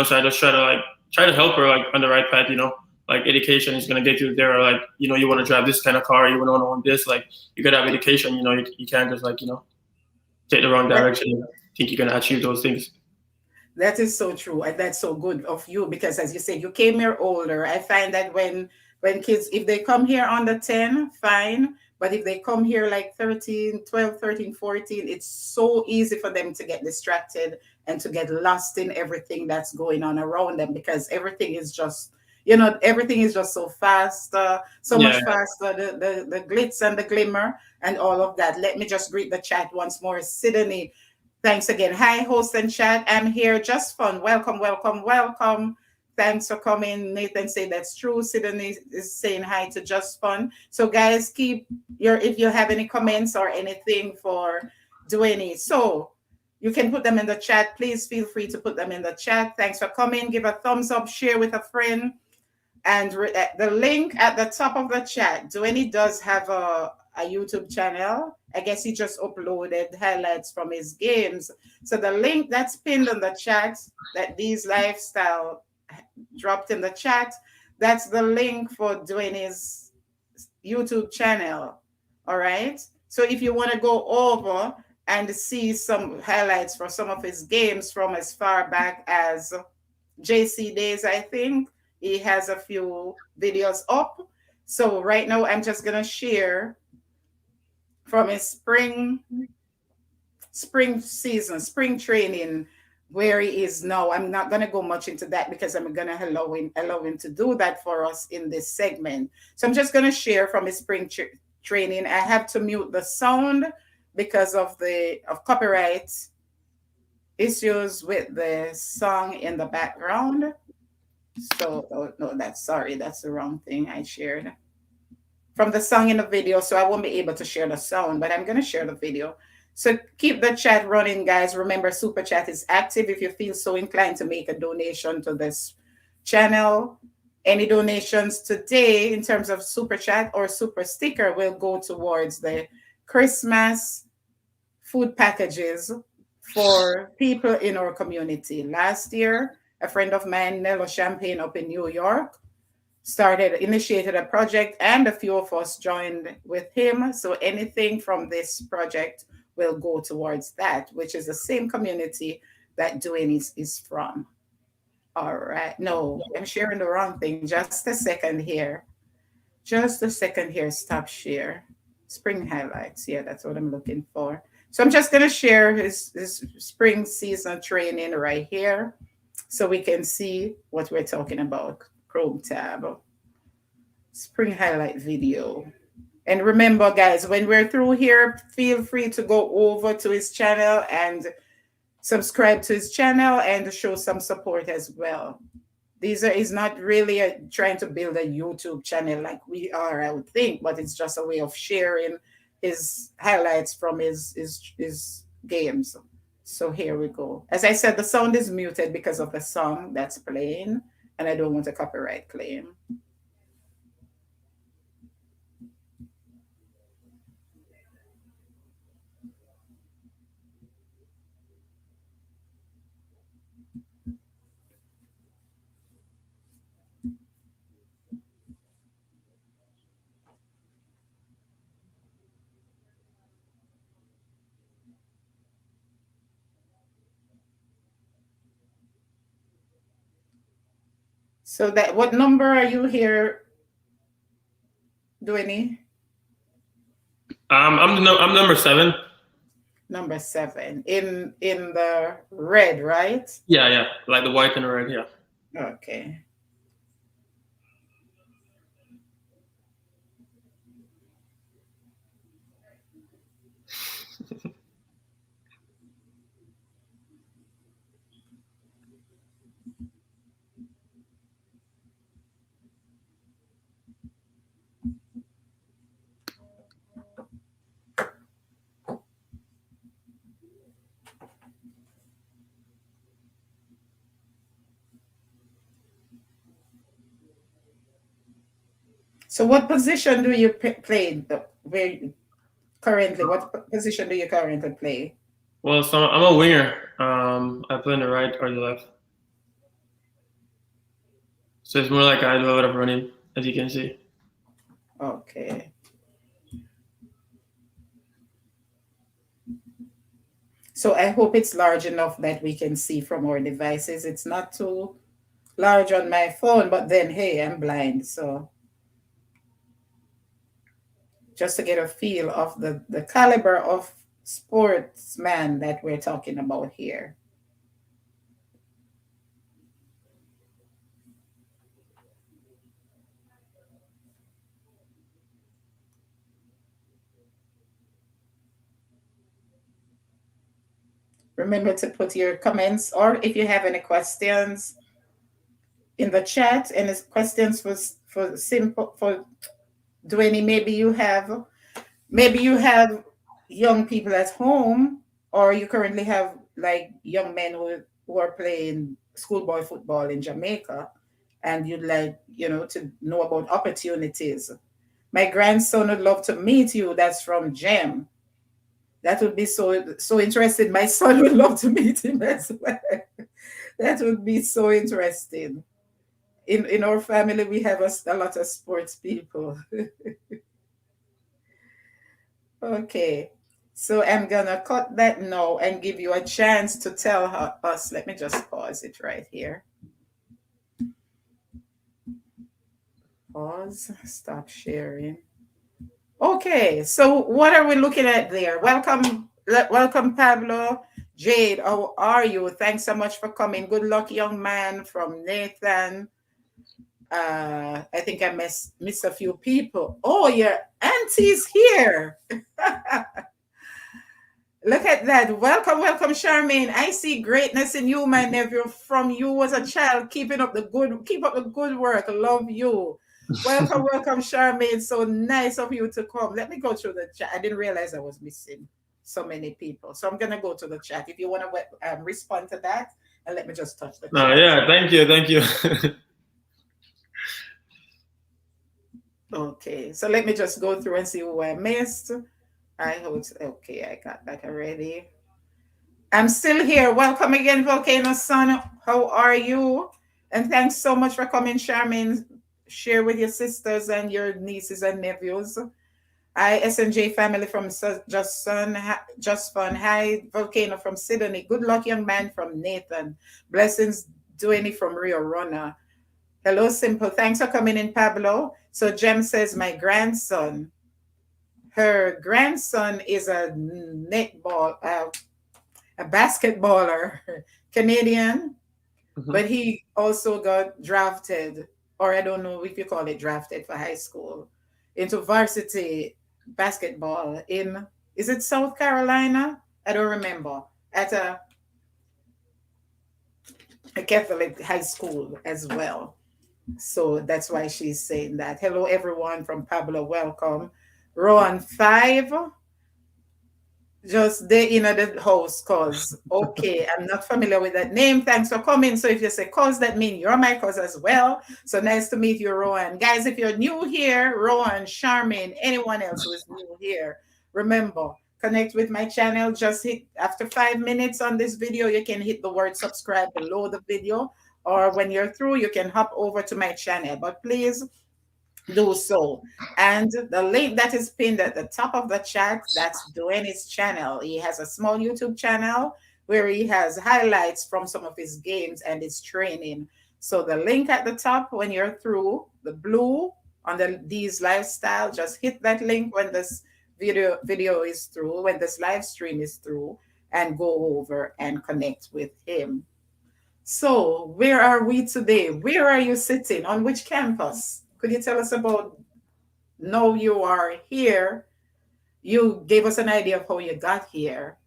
So I just try to help her like on the right path. Like education is gonna get you there. Like you want to drive this kind of car, you want to own this. Like you gotta have education. You can't just take the wrong direction and think you're gonna achieve those things. That is so true, and that's so good of you because, as you said, you came here older. I find that when kids, if they come here under 10, fine. But if they come here like 13, 12, 13, 14, it's so easy for them to get distracted and to get lost in everything that's going on around them because everything is just, everything is just so fast, so much faster, the glitz and the glimmer and all of that. Let me just greet the chat once more. Sydney, thanks again. Hi, host and chat. I'm here. Just fun. Welcome, welcome, welcome. Thanks for coming. Nathan said that's true. Sydney is saying hi to Just Fun. So guys, if you have any comments or anything for Duhaney. So you can put them in the chat. Please feel free to put them in the chat. Thanks for coming. Give a thumbs up, share with a friend. And the link at the top of the chat, Duhaney does have a YouTube channel. I guess he just uploaded highlights from his games. So the link that's pinned in the chat, that these lifestyle dropped in the chat, that's the link for Duhaney's YouTube channel. All right. So if you want to go over and see some highlights for some of his games from as far back as JC days, I think he has a few videos up. So right now I'm just gonna share from his spring season, spring training, where he is now. I'm not gonna go much into that because I'm gonna allow him to do that for us in this segment. So I'm just gonna share from his spring training. I have to mute the sound because of copyright issues with the song in the background. So, oh, no, that's the wrong thing I shared. From the song in the video, so I won't be able to share the sound, but I'm going to share the video. So keep the chat running, guys. Remember, Super Chat is active if you feel so inclined to make a donation to this channel. Any donations today in terms of Super Chat or Super Sticker will go towards the Christmas food packages for people in our community. Last year, a friend of mine, Nello Champagne up in New York, initiated a project, and a few of us joined with him. So anything from this project will go towards that, which is the same community that Duhaney is from. All right. No, I'm sharing the wrong thing. Just a second here. Stop share. Spring highlights. Yeah, that's what I'm looking for. So I'm just going to share his spring season training right here so we can see what we're talking about. Chrome tab. Spring highlight video. And remember, guys, when we're through here, feel free to go over to his channel and subscribe to his channel and show some support as well. Is not really trying to build a YouTube channel like we are, I would think, but it's just a way of sharing his highlights from his games. So here we go. As I said, the sound is muted because of the song that's playing, and I don't want a copyright claim. So that what number are you here, Duhaney? I'm number 7. Number 7 in the red, right? Yeah, yeah, like the white and the red. Yeah. Okay. So what position do you play where currently? What position do you currently play? Well, so I'm a winger. I play on the right or the left. So it's more like I do a lot of running, as you can see. Okay. So I hope it's large enough that we can see from our devices. It's not too large on my phone, but then hey, I'm blind. So just to get a feel of the caliber of sportsman that we're talking about here. Remember to put your comments or if you have any questions in the chat, any questions for simple for Duhaney, maybe you have young people at home, or you currently have like young men who are playing schoolboy football in Jamaica, and you'd like, to know about opportunities. My grandson would love to meet you. That's from Jem. That would be so interesting. My son would love to meet him as well. That would be so interesting. In our family, we have a lot of sports people. Okay. So I'm gonna cut that now and give you a chance to tell us. Let me just pause it right here. Pause. Stop sharing. Okay. So what are we looking at there? Welcome, Pablo. Jade, how are you? Thanks so much for coming. Good luck, young man, from Nathan. I think I missed a few people. Oh, your auntie's here. Look at that. Welcome, welcome, Charmaine. I see greatness in you, my nephew. From you as a child, keep up the good work. Love you. Welcome, welcome, Charmaine. So nice of you to come. Let me go through the chat. I didn't realize I was missing so many people. So I'm gonna go to the chat. If you want to respond to that, and let me just touch the chat. Yeah, thank you. Okay, so let me just go through and see who I missed. I hope okay, I got that already. I'm still here. Welcome again, Volcano Sun. How are you? And thanks so much for coming, Charmaine. Share with your sisters and your nieces and nephews. Hi, SNJ family from Just Fun. Hi, Volcano from Sydney. Good luck, young man from Nathan. Blessings, Duhaney from Rio Rona. Hello, Simple. Thanks for coming in, Pablo. So Jem says, my grandson. Her grandson is a basketballer, Canadian, but he also got drafted, or I don't know if you call it drafted for high school, into varsity basketball is it South Carolina? I don't remember. At a Catholic high school as well. So that's why she's saying that. Hello, everyone from Pablo. Welcome. Rowan 5. Just the the house cause. Okay, I'm not familiar with that name. Thanks for coming. So if you say cause, that means you're my cause as well. So nice to meet you, Rowan. Guys, if you're new here, Rowan, Charmaine, anyone else who is new here, remember, connect with my channel. Just hit after 5 minutes on this video, you can hit the word subscribe below the video. Or when you're through, you can hop over to my channel. But please do so. And the link that is pinned at the top of the chat, that's Duhaney's channel. He has a small YouTube channel where he has highlights from some of his games and his training. So the link at the top when you're through, the blue on the D's lifestyle, just hit that link when this video is through, when this live stream is through, and go over and connect with him. So where are we today? Where are you sitting? On which campus? Could you tell us about now you are here? You gave us an idea of how you got here,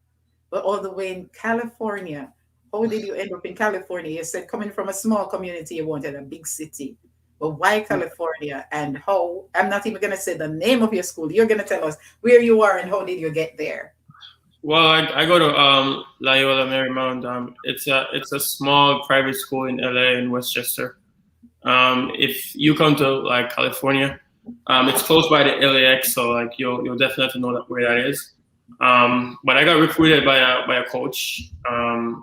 but all the way in California. How did you end up in California? You said coming from a small community, you wanted a big city. But why California, and how? I'm not even going to say the name of your school. You're going to tell us where you are and how did you get there. Well, I go to Loyola Marymount. It's a small private school in LA in Westchester. If you come to like California, it's close by the LAX, so like you'll definitely know where that is. But I got recruited by a coach.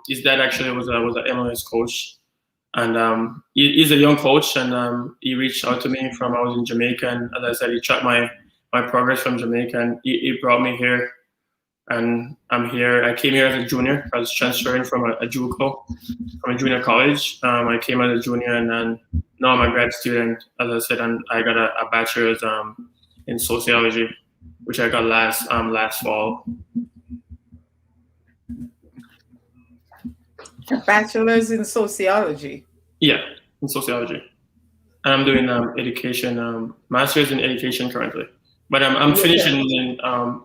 His dad actually was an MLS coach, and he's a young coach, and he reached out to me from I was in Jamaica, and as I said, he tracked my progress from Jamaica, and he brought me here, and I'm here. I came here as a junior. I was transferring from a JUCO, from a junior college. I came as a junior, and then now I'm a grad student, as I said, and I got a bachelor's in sociology, which I got last fall. Bachelor's in sociology. Yeah, in sociology. And I'm doing education, master's in education currently. But I'm finishing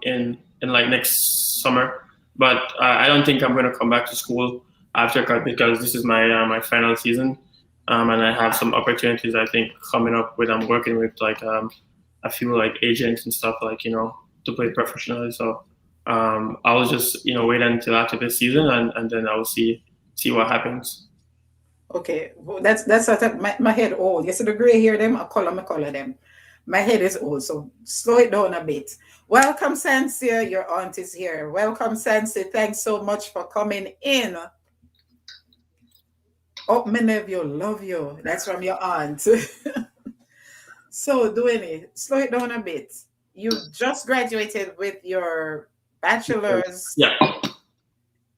in like next summer. But I don't think I'm going to come back to school after, because this is my final season, and I have some opportunities I think coming up with. I'm working with like a few like agents and stuff, like to play professionally. So I'll just wait until after this season, and then I will see what happens. Okay, well, that's sort of my head old. You see the gray hair them, I color them. My head is old, so slow it down a bit. Welcome, Sansia. Your aunt is here. Welcome, Sansia. Thanks so much for coming in. Oh, my nephew, love you. That's from your aunt. So, Duhaney, slow it down a bit. You just graduated with your bachelor's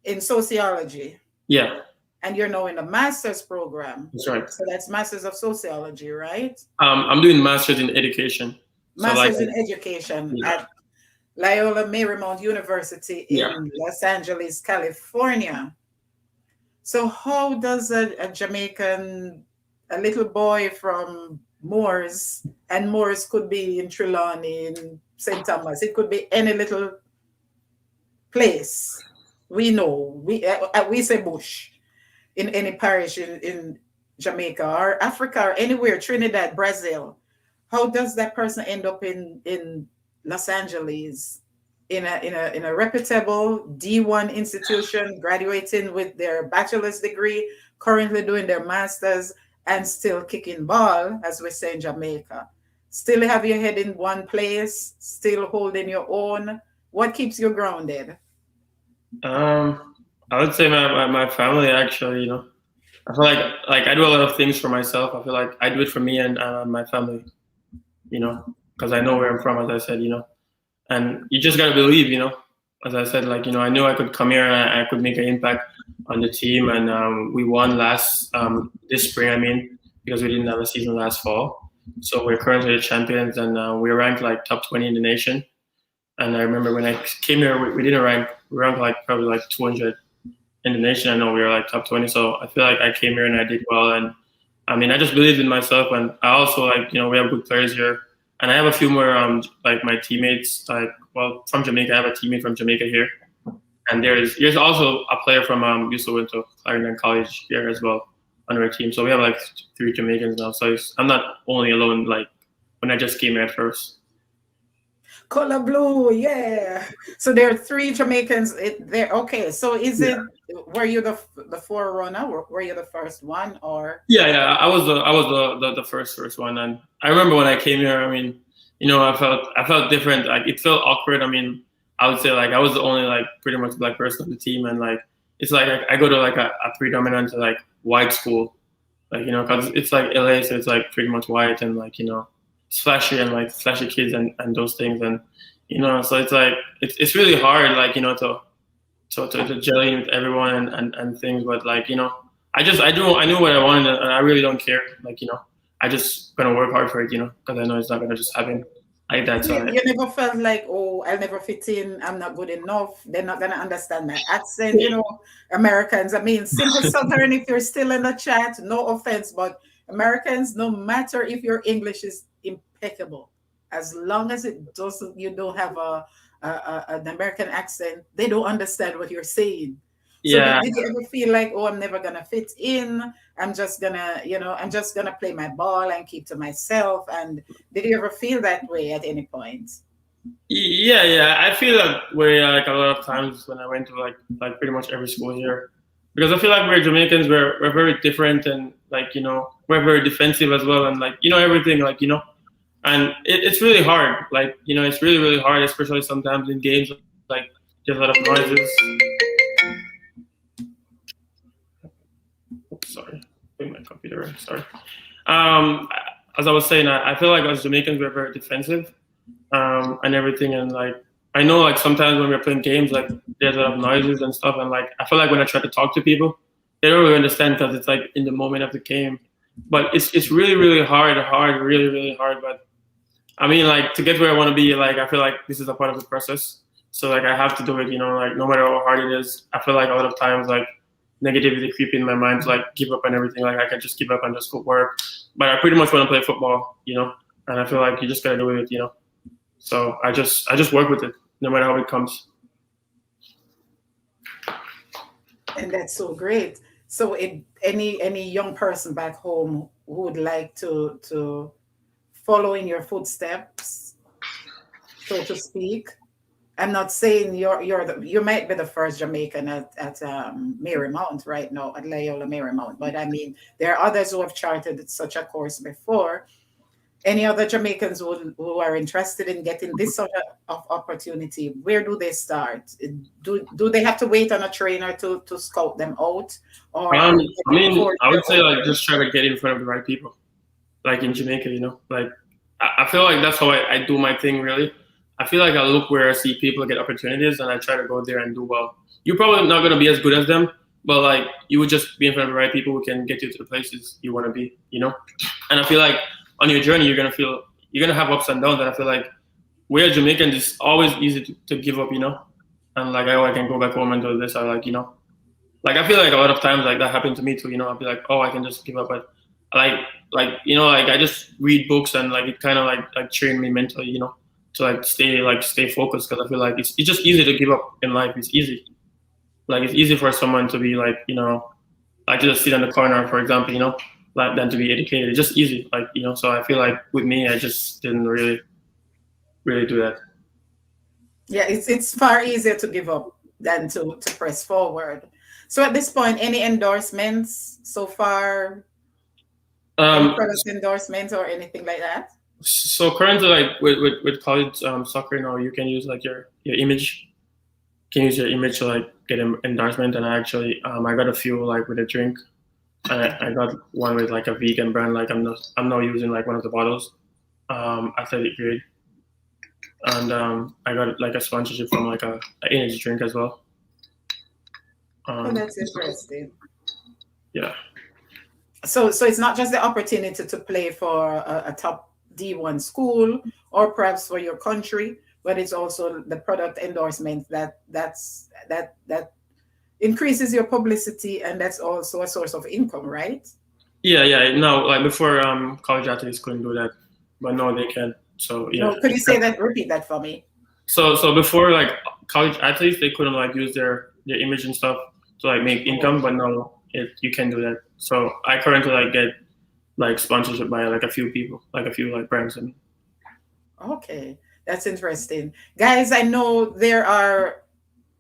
in sociology. Yeah. And you're now in a master's program. That's right. So that's Masters of Sociology, right? I'm doing Masters in Education. Masters in Education at Loyola Marymount University in Los Angeles, California. So how does a Jamaican, a little boy from Moors, and Moors could be in Trelawney, in St. Thomas, it could be any little place. We know, we say bush, in any parish in Jamaica or Africa or anywhere, Trinidad, Brazil. How does that person end up in Los Angeles in a reputable D1 institution, graduating with their bachelor's degree, currently doing their master's, and still kicking ball, as we say in Jamaica? Still have your head in one place, still holding your own. What keeps you grounded? I would say my family, actually. I feel like I do a lot of things for myself. I feel like I do it for me and my family, because I know where I'm from, as I said, and you just got to believe, as I said, like, I knew I could come here and I could make an impact on the team. And we won this spring, because we didn't have a season last fall. So we're currently the champions, and we're ranked like top 20 in the nation. And I remember when I came here, we didn't rank, we ranked like probably like 200 in the nation. I know we were like top 20. So I feel like I came here and I did well. And I just believed in myself. And I also we have good players here. And I have a few more like my teammates, from Jamaica. I have a teammate from Jamaica here. And there's also a player from used to went to Clarendon College here as well on our team. So we have like 3 Jamaicans now. So I'm not only alone like when I just came here at first. Color blue, yeah. So there are 3 Jamaicans there. Okay, so were you the forerunner? Were you the first one, or? Yeah. I was the first one, and I remember when I came here. I felt different. Like it felt awkward. I would say like I was the only like pretty much black person on the team, and like it's like I go to like a predominant like white school, like because it's like LA, so it's like pretty much white and like it's flashy and like flashy kids and those things, and so it's like it's really hard like to gel in with everyone and things, but like I knew what I wanted, and I really don't care. Like, I just gonna work hard for it, because I know it's not gonna just happen like that. So You never felt like, oh, I'll never fit in, I'm not good enough, they're not gonna understand my accent, Americans. I mean, simple Southern, if you're still in the chat, no offense, but Americans, no matter if your English is impeccable, as long as you don't have an American accent, they don't understand what you're saying. So yeah, did you ever feel like, oh, I'm never gonna fit in? I'm just gonna play my ball and keep to myself. And did you ever feel that way at any point? yeah. I feel that way like a lot of times when I went to like pretty much every school here, because I feel like we're Jamaicans, we're very different, and like we're very defensive as well, and like everything, like and it's really hard. Like it's really hard, especially sometimes in games. Like there's a lot of noises. Oops, sorry, putting my computer in. Sorry. As I was saying, I feel like as Jamaicans we're very defensive, and everything, and like I know like sometimes when we're playing games, like there's a lot of noises and stuff, and like I feel like when I try to talk to people, they don't really understand because it's like in the moment of the game. But it's really hard, really hard. But I mean, like to get where I want to be, like I feel like this is a part of the process. So like I have to do it, like no matter how hard it is. I feel like a lot of times like negativity creep in my mind to like give up and everything. Like I can just give up and just go work. But I pretty much want to play football, and I feel like you just gotta do it, So I just work with it, no matter how it comes. And that's so great. So if any young person back home who would like to follow in your footsteps, so to speak, I'm not saying you might be the first Jamaican at Marymount right now, at Loyola Marymount, but I mean there are others who have charted such a course before. Any other Jamaicans who are interested in getting this sort of opportunity, where do they start? Do they have to wait on a trainer to scout them out? Or I mean, I would say like just try to get in front of the right people, like in Jamaica, like I feel like that's how I do my thing really. I feel like I look where I see people get opportunities and I try to go there and do well. You're probably not going to be as good as them, but like you would just be in front of the right people who can get you to the places you want to be, And I feel like on your journey, you're gonna have ups and downs, and I feel like we're Jamaicans, it's always easy to give up, and like I can go back home and do this, or like like I feel like a lot of times like that happened to me too, I'll be like, oh, I can just give up, but like like I just read books and like it kind of like trained me mentally, to like stay focused, because I feel like it's just easy to give up in life. It's easy, like it's easy for someone to be like like just sit in the corner, for example, like than to be educated. It's just easy, like so I feel like with me I just didn't really do that. Yeah, it's far easier to give up than to press forward. So at this point, any endorsements so far? Any product endorsements or anything like that? So currently, like with college soccer now, you can use like your image. You can use your image to like get an endorsement, and I actually I got a few like with a drink. I got one with like a vegan brand. Like I'm now using like one of the bottles, athletic grade, and I got like a sponsorship from like a energy drink as well. Oh, that's interesting. Yeah. So it's not just the opportunity to play for a top D1 school or perhaps for your country, but it's also the product endorsement that increases your publicity, and that's also a source of income, right? Yeah. No, like before, college athletes couldn't do that, but now they can. So yeah. No, could you say that? Repeat that for me. So before, like college athletes, they couldn't like use their image and stuff to like make income, but now you can do that. So I currently like get like sponsorship by like a few people, like a few like brands. And okay, that's interesting, guys. I know there are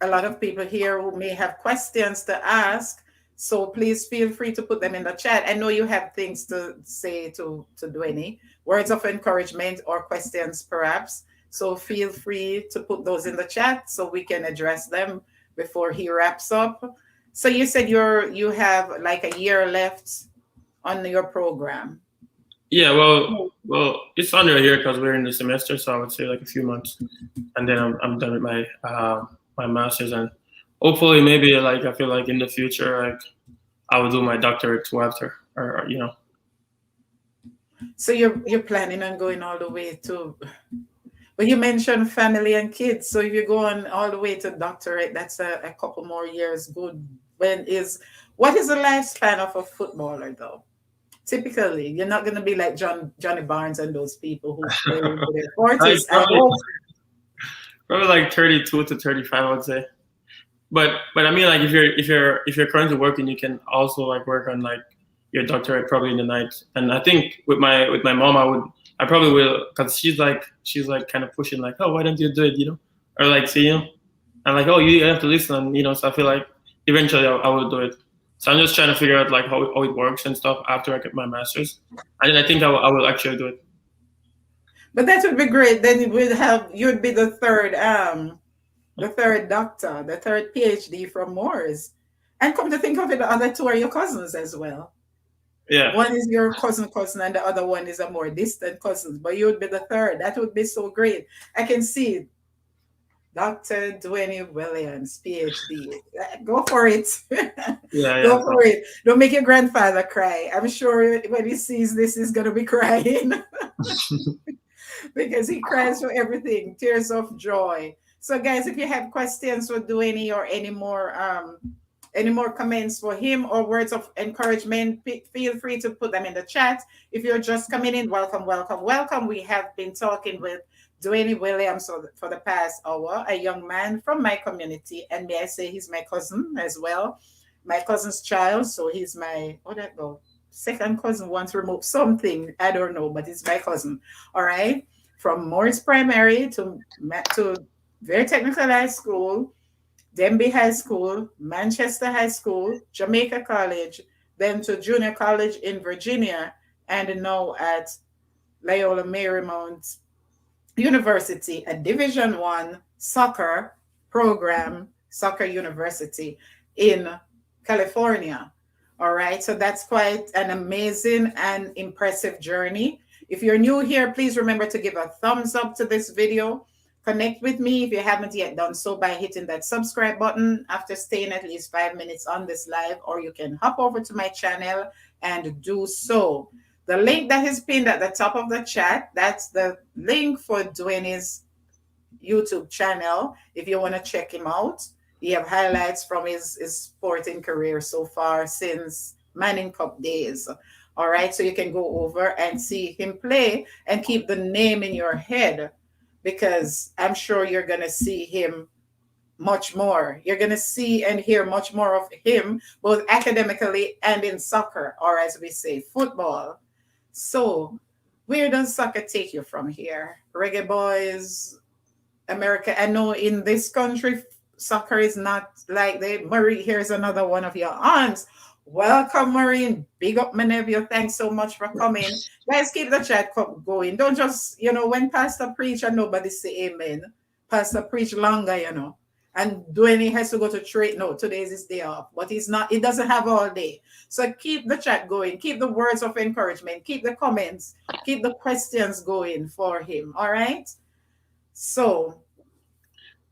a lot of people here who may have questions to ask, so please feel free to put them in the chat. I know you have things to say to Duhaney, words of encouragement or questions perhaps, so feel free to put those in the chat so we can address them before he wraps up. So you said you have like a year left on your program. Yeah, well, it's under a year because we're in the semester, so I would say like a few months, and then I'm done with my my master's, and hopefully maybe like I feel like in the future like I will do my doctorate too after, or So you're planning on going all the way to, but you mentioned family and kids. So if you're going all the way to doctorate, that's a couple more years. Good. What is the lifespan of a footballer though? Typically, you're not going to be like Johnny Barnes and those people who play into their like 40s. I probably hope. probably like 32 to 35, I would say. But I mean, like if you're currently working, you can also like work on like your doctorate probably in the night. And I think with my mom, I probably will, because she's like kind of pushing like, oh, why don't you do it, or like say, and like, oh, you have to listen, so I feel like eventually I will do it. So I'm just trying to figure out like how it works and stuff after I get my master's, and then I think I will actually do it. But that would be great. Then you'd be the third doctor, the third PhD from Moores. And come to think of it, the other two are your cousins as well. Yeah. One is your cousin, and the other one is a more distant cousin. But you would be the third. That would be so great. I can see Dr. Duhaney Williams, PhD. Go for it. Yeah, Go yeah. for it. Don't make your grandfather cry. I'm sure when he sees this, he's going to be crying because he cries for everything, tears of joy. So, guys, if you have questions for Duhaney or any more comments for him or words of encouragement, feel free to put them in the chat. If you're just coming in, welcome, welcome, welcome. We have been talking with Duhaney Williams for the past hour, a young man from my community. And may I say he's my cousin as well, my cousin's child. So he's my, what that go? Second cousin, once removed something. I don't know, but he's my cousin. All right. From Morris Primary to very technical high school, Denby High School, Manchester High School, Jamaica College, then to junior college in Virginia, and now at Loyola Marymount University, a Division I soccer program, soccer university in California. All right, so that's quite an amazing and impressive journey. If you're new here, please remember to give a thumbs up to this video. Connect with me if you haven't yet done so by hitting that subscribe button after staying at least 5 minutes on this live, or you can hop over to my channel and do so. The link that is pinned at the top of the chat, that's the link for Duhaney's YouTube channel if you want to check him out. He have highlights from his sporting career so far since Manning Cup days. All right, so you can go over and see him play and keep the name in your head, because I'm sure you're going to see him much more. You're going to see and hear much more of him, both academically and in soccer, or as we say, football. So where does soccer take you from here? Reggae Boys, America. I know in this country, soccer is not like Marie, here's another one of your aunts. Welcome, Maureen. Big up, my nephew. Thanks so much for coming. Guys, keep the chat going. Don't just, when Pastor preach and nobody say amen. Pastor preach longer, And Duhaney has to go to trade. No, today is his day off. But he doesn't have all day. So keep the chat going. Keep the words of encouragement. Keep the comments. Keep the questions going for him. All right? So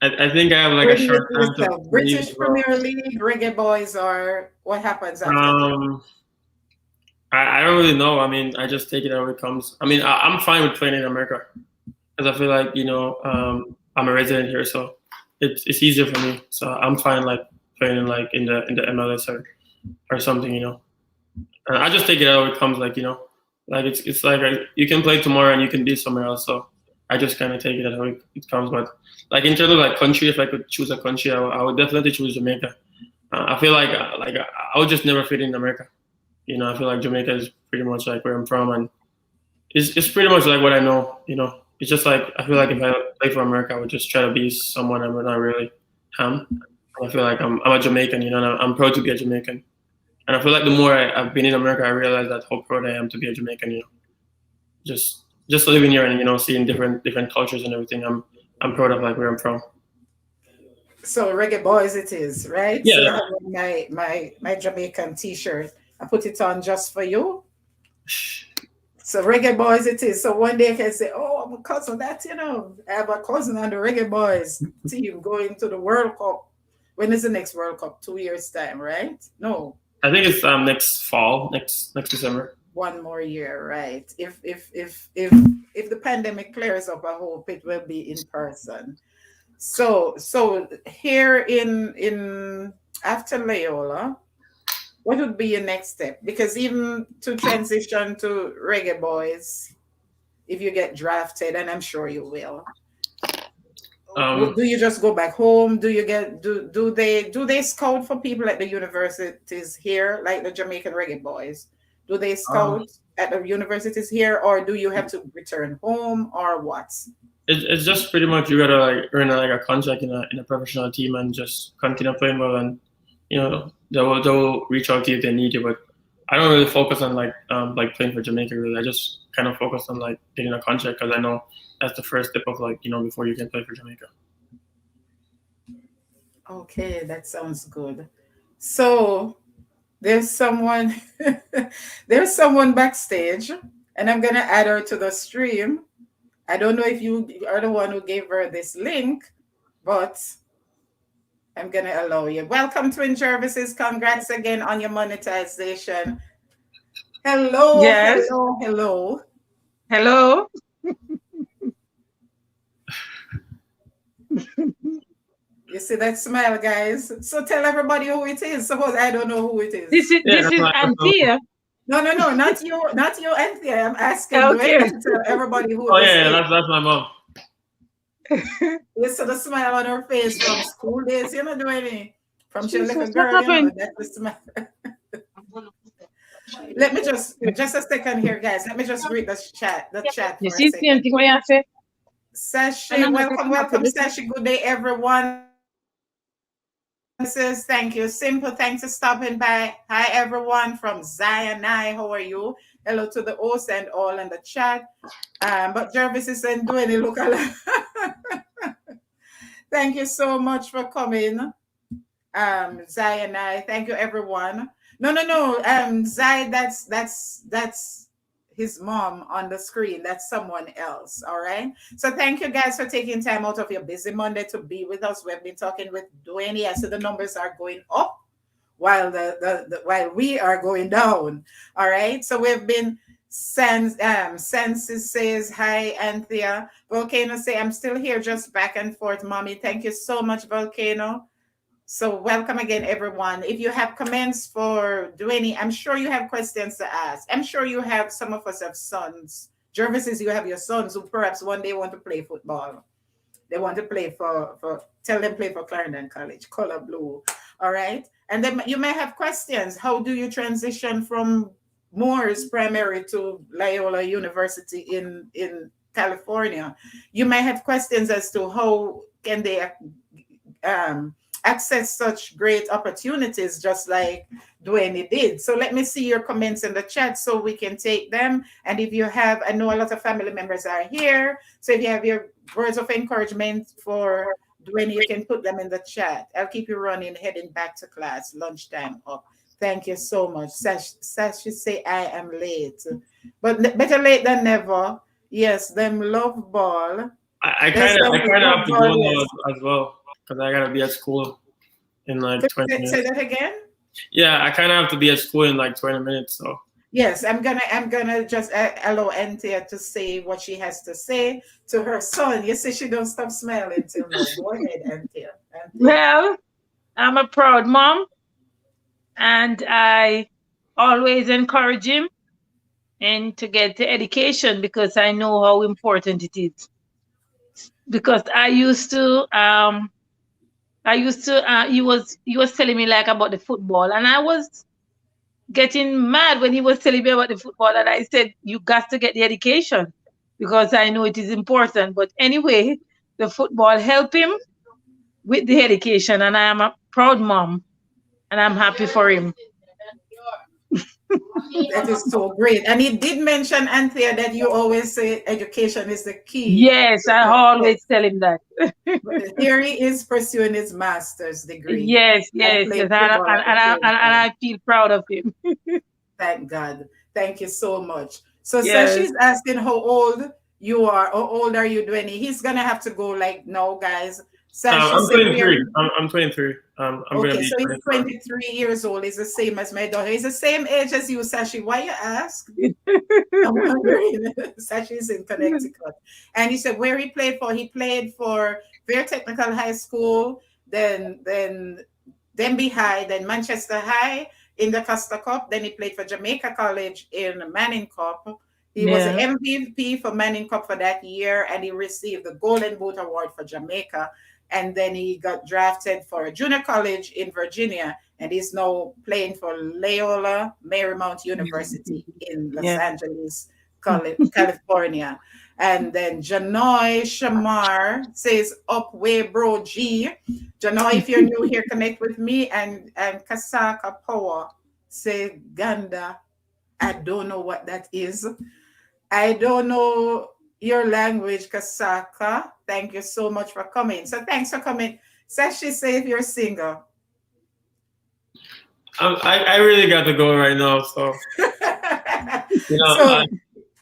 I think I have like a short time to British Premier League, Reggae Boys, or what happens after that? I don't really know. I mean, I just take it how it comes. I mean, I'm fine with playing in America because I feel like I'm a resident here, so it's easier for me. So I'm fine like playing in the MLS or something, And I just take it how it comes, like it's like you can play tomorrow and you can be somewhere else. So I just kind of take it how it comes. But like in terms of like country, if I could choose a country, I would definitely choose Jamaica. I feel like I would just never fit in America. I feel like Jamaica is pretty much like where I'm from, and it's pretty much like what I know. It's just like I feel like if I play for America, I would just try to be someone I'm not really am. I feel like I'm a Jamaican, and I'm proud to be a Jamaican. And I feel like the more I've been in America, I realize that how proud I am to be a Jamaican. Just living here and seeing different cultures and everything. I'm proud of like where I'm from. So Reggae Boys it is, right? Yeah. So I have my Jamaican T-shirt. I put it on just for you. So Reggae Boys it is. So one day I can say, oh, I'm a cousin. That I have a cousin on the Reggae Boys team going to the World Cup. When is the next World Cup? 2 years time, right? No. I think it's next fall, next December. One more year, right? If the pandemic clears up, I hope it will be in person. So here in after Loyola, what would be your next step? Because even to transition to Reggae Boys, if you get drafted, and I'm sure you will, do you just go back home? Do you get do they scout for people at the universities here, like the Jamaican Reggae Boys? Do they scout at the universities here, or do you have to return home, or what? It's just pretty much you gotta like earn like a contract in a professional team and just continue playing well, and you know they'll reach out to you if they need you. But I don't really focus on like playing for Jamaica. Really, I just kind of focus on like getting a contract because I know that's the first step of like before you can play for Jamaica. Okay, that sounds good. So there's someone there's someone backstage, and I'm gonna add her to the stream. I don't know if you are the one who gave her this link, but I'm gonna allow you. Welcome, Twin Services. Congrats again on your monetization. Hello, Yes. hello, hello. Hello. You see that smile, guys? So tell everybody who it is. Suppose I don't know who it is. This is Anthea. No, not you, Anthea. I'm asking Okay. to tell everybody who Oh this yeah, is. that's my mom. You see the smile on her face from school days, you know, Duhaney? From she Jesus, little what girl, you know, happened? that's the smile. Let me just a second here, guys. Let me just read the chat You for see a the same second. thing what you say? Sashi, welcome, Sashi. Good day, everyone. Says thank you. Simple, thanks for stopping by. Hi, everyone from Zion. How are you? Hello to the host and all in the chat. But Jervis is saying, doing it look alike. Thank you so much for coming. Zion, thank you, everyone. No. Zai, that's his mom on the screen. That's someone else. All right. So thank you guys for taking time out of your busy Monday to be with us. We've been talking with Duhaney. I see the numbers are going up while while we are going down. All right. So we've been Senses says hi, Anthea. Volcano say I'm still here, just back and forth, mommy. Thank you so much, Volcano. So welcome again, everyone. If you have comments for Duhaney, I'm sure you have questions to ask. I'm sure you have, some of us have sons. Jervis says you have your sons who perhaps one day want to play football. They want to play tell them play for Clarendon College, color blue. All right. And then you may have questions. How do you transition from Moores Primary to Loyola University in California? You may have questions as to how can they access such great opportunities just like Duhaney did. So let me see your comments in the chat so we can take them. And if you have, I know a lot of family members are here. So if you have your words of encouragement for Duhaney, you can put them in the chat. I'll keep you running, heading back to class, lunchtime up. Thank you so much. Sash, you say I am late. But better late than never. Yes, them love ball. I kind of have to go now as well because I gotta be at school in like 20 minutes. Say that again. Yeah, I kind of have to be at school in like 20 minutes. So yes, I'm gonna just allow Anthea to say what she has to say to her son. You see, she don't stop smiling till now. Go ahead, Anthea. Well, I'm a proud mom, and I always encourage him and to get the education because I know how important it is. Because he was telling me like about the football, and I was getting mad when he was telling me about the football, and I said, you got to get the education because I know it is important. But anyway, the football helped him with the education, and I am a proud mom, and I'm happy for him. That is so great. And he did mention, Anthea, that you always say education is the key. Yes, I always tell him that. Here he is pursuing his master's degree. Yes. And I feel proud of him. Thank God. Thank you so much. So she's asking how old you are. How old are you, Duhaney? He's going to have to go like now, guys. Sashi I'm said, 23. I'm 23. I'm gonna okay, be so he's 24. 23 years old. He's the same as my daughter. He's the same age as you, Sashi. Why you ask? I'm wondering. Sashi is in Connecticut. And he said where he played for. He played for Vere Technical High School, then Denby High, then Manchester High in the Costa Cup. Then he played for Jamaica College in Manning Cup. He was the MVP for Manning Cup for that year, and he received the Golden Boot Award for Jamaica. And then he got drafted for a junior college in Virginia, and he's now playing for Loyola Marymount University in Los Angeles, California. And then Janoy Shamar says, up way, bro, G. Janoy, if you're new here, connect with me. And Kasaka Power say, Ganda. I don't know what that is. I don't know your language, Kasaka. Thank you so much for coming. So thanks for coming. Sashi, say if you're single. I really got to go right now, so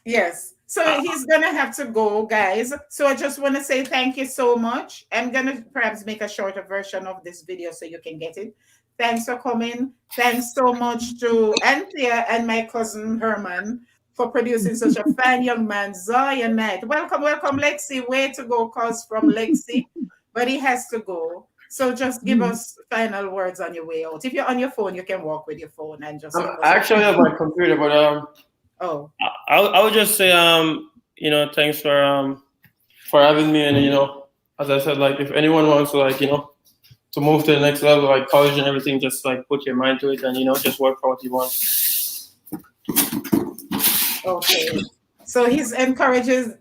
yes. So he's gonna have to go, guys. So I just want to say thank you so much. I'm gonna perhaps make a shorter version of this video so you can get it. Thanks for coming. Thanks so much to Anthea and my cousin Herman for producing such a fine young man, Zion Knight. Welcome, Lexi. Way to go, cause from Lexi, but he has to go. So just give us final words on your way out. If you're on your phone, you can walk with your phone and just. I actually have my computer, but I would just say thanks for having me, and as I said, like if anyone wants to to move to the next level, like college and everything, just like put your mind to it and just work for what you want. Okay. So his encouragement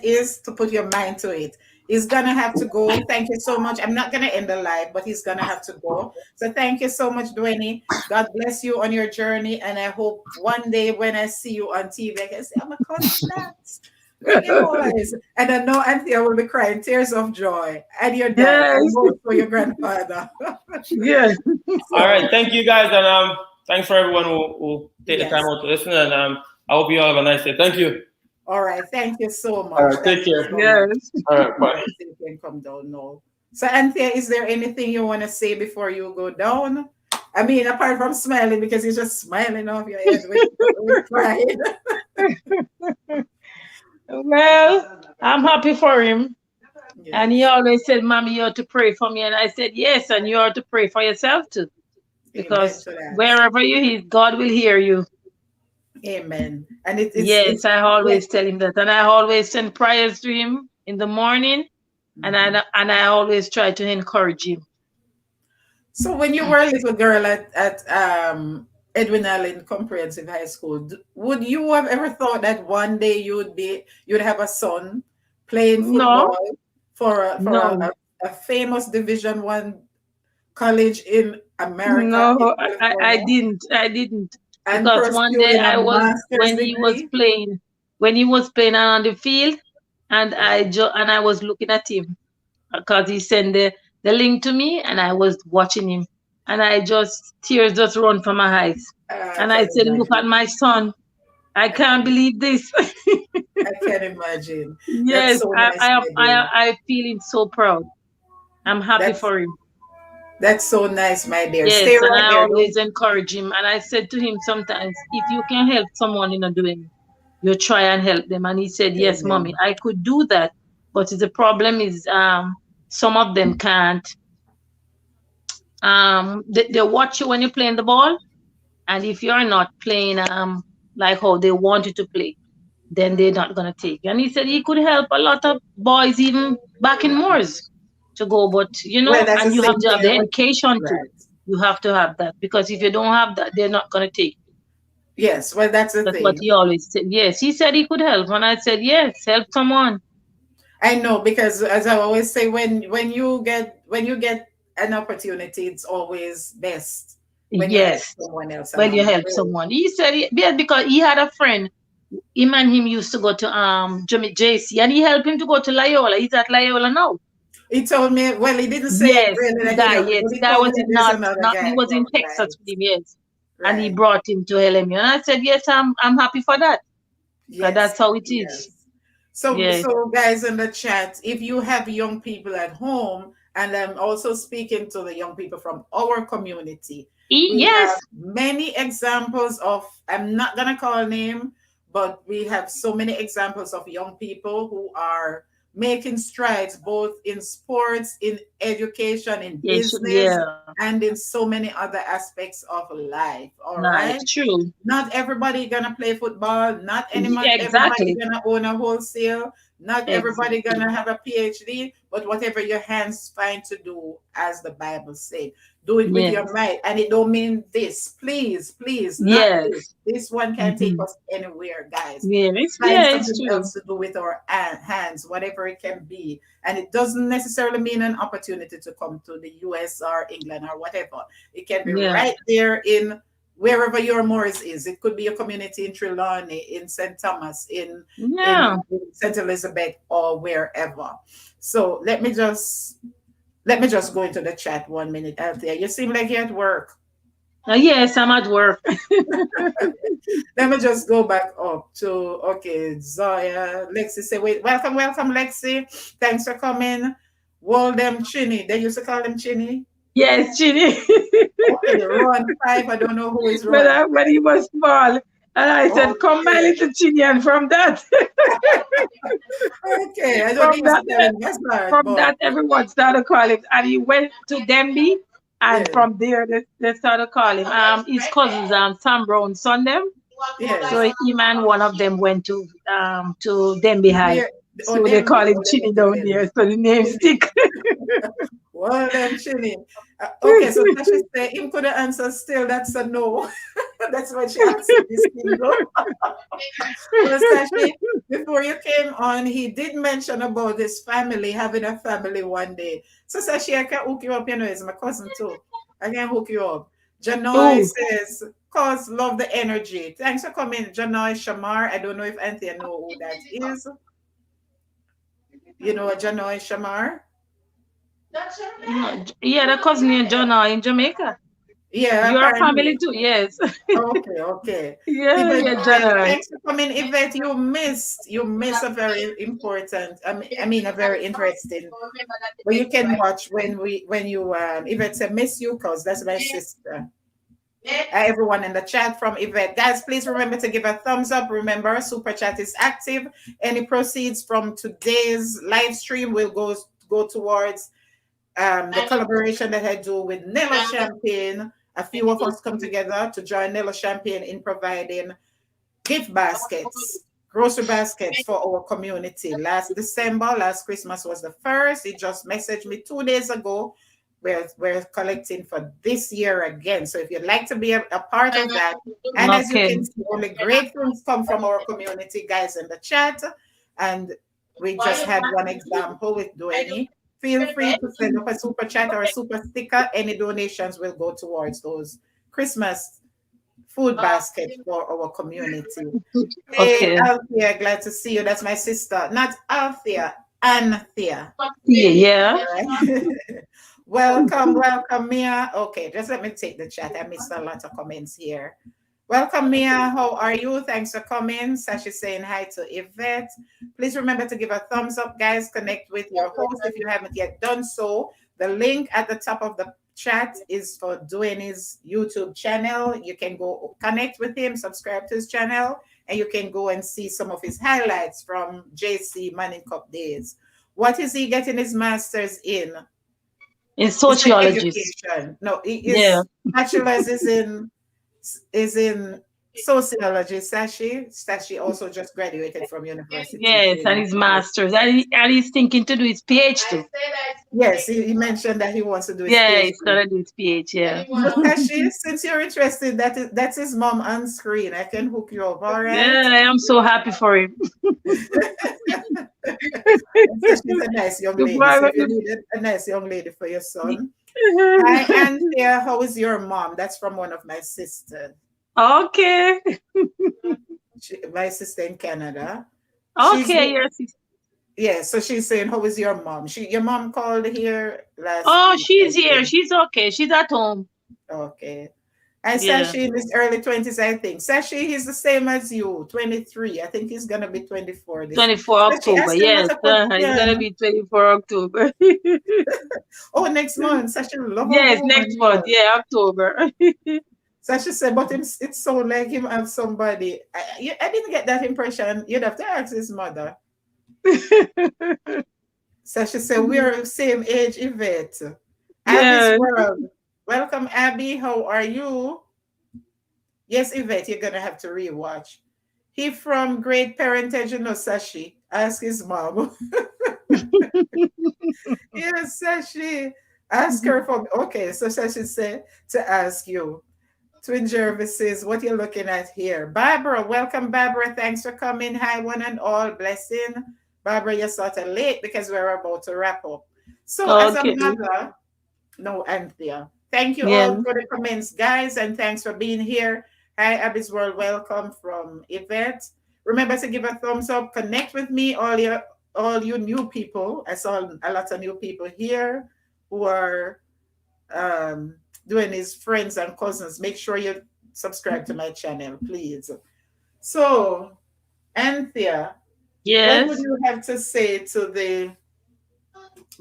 is to put your mind to it. He's gonna have to go. Thank you so much. I'm not gonna end the live, but he's gonna have to go. So thank you so much, Duhaney. God bless you on your journey, and I hope one day when I see you on TV, I can say, "I'm a contact." And I know Anthea will be crying tears of joy, and your dad, and for your grandfather. Yes. All right, thank you guys, and thanks for everyone who take the time out to listen, and I hope you all have a nice day. Thank you. All right, thank you so much. All right, take care. Yes. All right, bye. You can come down now. So, Anthea, is there anything you want to say before you go down? I mean, apart from smiling, because you're just smiling off your head with pride. Well, I'm happy for him. Yes. And he always said, Mommy, you ought to pray for me. And I said, yes, and you ought to pray for yourself too. Because wherever you is, God will hear you. Amen. And I always tell him that. And I always send prayers to him in the morning. Mm-hmm. And I always try to encourage him. So when you were a little girl at Edwin Allen Comprehensive High School, would you have ever thought that one day you'd have a son playing football for a famous Division I college in America? No, I didn't. And because one day when he was playing on the field, and I was looking at him because he sent the link to me, and I was watching him, and tears just run from my eyes. And I said, look at my son. I can't believe this. I can't imagine. Yes, so nice, I feel so proud. I'm happy for him. That's so nice, my dear. Yes, stay right and I always encourage him. And I said to him sometimes, if you can help someone doing, you try and help them. And he said, yes, Mommy, I could do that. But the problem is some of them can't. They watch you when you're playing the ball. And if you're not playing like how they want you to play, then they're not going to take you. And he said he could help a lot of boys even back in Moors to go, but and you have to have the education too. You have to have that, because if you don't have that, they're not going to take you. Yes, well, that's the thing. That's what he always said. Yes, he said he could help, and I said yes, help someone. I know, because as I always say, when you get an opportunity, it's always best when you help someone else. When you help someone, he said because he had a friend. Him and him used to go to JC, and he helped him to go to Loyola. He's at Loyola now. He told me, well, he didn't say yes, really, that was not he was in Texas with him, yes. Right. And he brought him to LMU. And I said, yes, I'm happy for that. Yes. That's how it is. So guys in the chat, if you have young people at home, and I'm also speaking to the young people from our community, we have many examples of, I'm not gonna call a name, but we have so many examples of young people who are making strides both in sports, in education, in business, and in so many other aspects of life. All right. True. Not everybody gonna play football. Not everybody gonna own a wholesale. Not everybody gonna have a PhD. But whatever your hands find to do, as the Bible said, do it with your might. And it don't mean this. Please, not this. This one can take us anywhere, guys. Find something else to do with our hands, whatever it can be. And it doesn't necessarily mean an opportunity to come to the US or England or whatever. It can be right there in wherever your Moors is. It could be a community in Trelawney, in St. Thomas, in St. Elizabeth, or wherever. So let me just go into the chat 1 minute out there. You seem like you're at work. Yes, I'm at work. Let me just go back up to Zoya. Lexi say, wait, welcome, Lexi. Thanks for coming. Waldem Chinny. They used to call him Chinny. Yes, Chinny. Okay, Ron 5. I don't know who is Ron. When he was small. And I said, come my little Chinny, and from that. Okay, I don't even from that, everyone started calling him. And he went to Denby, and from there, they started calling him. His cousins, Sam Brown's son, them. So him and one of them went to Denby High. So they call him Chinny down there. So the name stick. Well, then, Chinny. Okay, so Tashi said, him could answer still. That's a no. That's what she answered this thing. Well, Tashi, before you came on, he did mention about his family, having a family one day. So, Tashi, I can hook you up. You know, it's my cousin too. I can hook you up. Janoy says, cause love the energy. Thanks for coming, Janoy Shamar. I don't know if Anthea know who that is. You know Janoy Shamar? Yeah, the cousin in Janoy in Jamaica. Yeah, your family too. Yes. Okay. Janoy. Thanks for coming, Yvette. You missed a very important. I mean, a very interesting. But you can watch when you Yvette said miss you, cause that's my sister. Everyone in the chat from Yvette. Guys, please remember to give a thumbs up. Remember, Super Chat is active. Any proceeds from today's live stream will go towards the collaboration that I do with Nella Champagne. A few of us come together to join Nella Champagne in providing gift baskets, grocery baskets for our community. Last Christmas was the first. He just messaged me 2 days ago. We're collecting for this year again. So if you'd like to be a part of that, and as you can see, only great things come from our community, guys, in the chat. And we just had one example with Duhaney. Feel free to send up a super chat or a super sticker. Any donations will go towards those Christmas food baskets for our community. Hey, Althea, glad to see you. That's my sister. Not Althea, Anthea. Yeah. Welcome, Mia. Okay, just let me take the chat. I missed a lot of comments here. Welcome, Mia. How are you? Thanks for coming. Sashi saying hi to Yvette. Please remember to give a thumbs up, guys. Connect with your host if you haven't yet done so. The link at the top of the chat is for Duhaney's YouTube channel. You can go connect with him, subscribe to his channel, and you can go and see some of his highlights from JC Manning Cup days. What is he getting his master's in? In sociology. No, his bachelor's is in sociology. Sashi also just graduated from university. Yes, and his master's. And he's thinking to do his PhD. Yes, he mentioned that he wants to do his PhD. Yeah, he's gonna do his PhD, yeah. So Sashi, since you're interested, that's his mom on screen. I can hook you up, all right? Yeah, I am so happy for him. She's a nice young lady. So if you need a nice young lady for your son. Hi, Anthea. How is your mom? That's from one of my sisters. Okay. My sister in Canada. Okay, your sister. Yeah, so she's saying, how is your mom? Your mom called here last week. She's here. She's okay. She's at home. Okay. I Yeah. Sashi in his early 20s, I think. Sashi, he's the same as you, 23. I think he's gonna be 24 this. 24 Sashi, October. ask him Yes. what a It's question. gonna be 24 October. Oh, next month. Sashi love a Yes, woman. next month. Yeah, October. Sashi said, but it's so like him have somebody. I didn't get that impression. You'd have to ask his mother. Sashi said, we're same age, Yvette. Abby's Yeah. World. Welcome, Abby. How are you? Yes, Yvette, you're gonna have to rewatch. He from Great Parentage, you know, Sashi. Ask his mom. Yes, Sashi. Ask her for okay. So Sashi said to ask you. Twin Jervis says, what you're looking at here. Barbara, welcome, Barbara. Thanks for coming. Hi, one and all. Blessing. Barbara, you're sort of late because we're about to wrap up. So, as a Okay. mother, no, Anthea. Thank you Yeah. all for the comments, guys, and thanks for being here. Hi, Abby's World. Welcome from Yvette. Remember to give a thumbs up. Connect with me, all you new people. I saw a lot of new people here who are doing his friends and cousins. Make sure you subscribe to my channel, please. So, Anthea, what would Yes. you have to say to the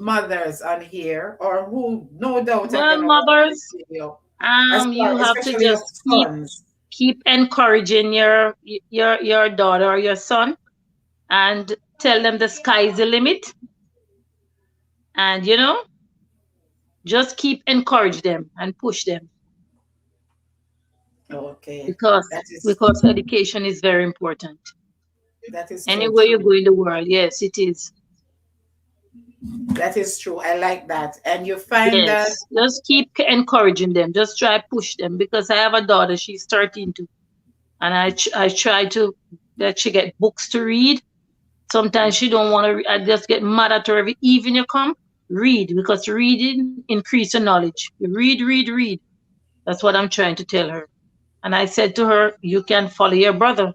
mothers on here, or who no doubt are Well, gonna watch this mothers, video, as you far, have to especially your just sons? keep encouraging your daughter or your son, and tell them the sky is the limit. And just keep encourage them and push them, Okay, because that is education is very important. so Anywhere you true. go in the world, yes, it is. That is true. I like that. And you find that Yes, just keep encouraging them. Just try push them, because I have a daughter. She's 13 too, and I try to that she get books to read. Sometimes she don't want to. I just get mad at her every evening you come. Read, because reading increase your knowledge. You read, read, read. That's what I'm trying to tell her. And I said to her, you can follow your brother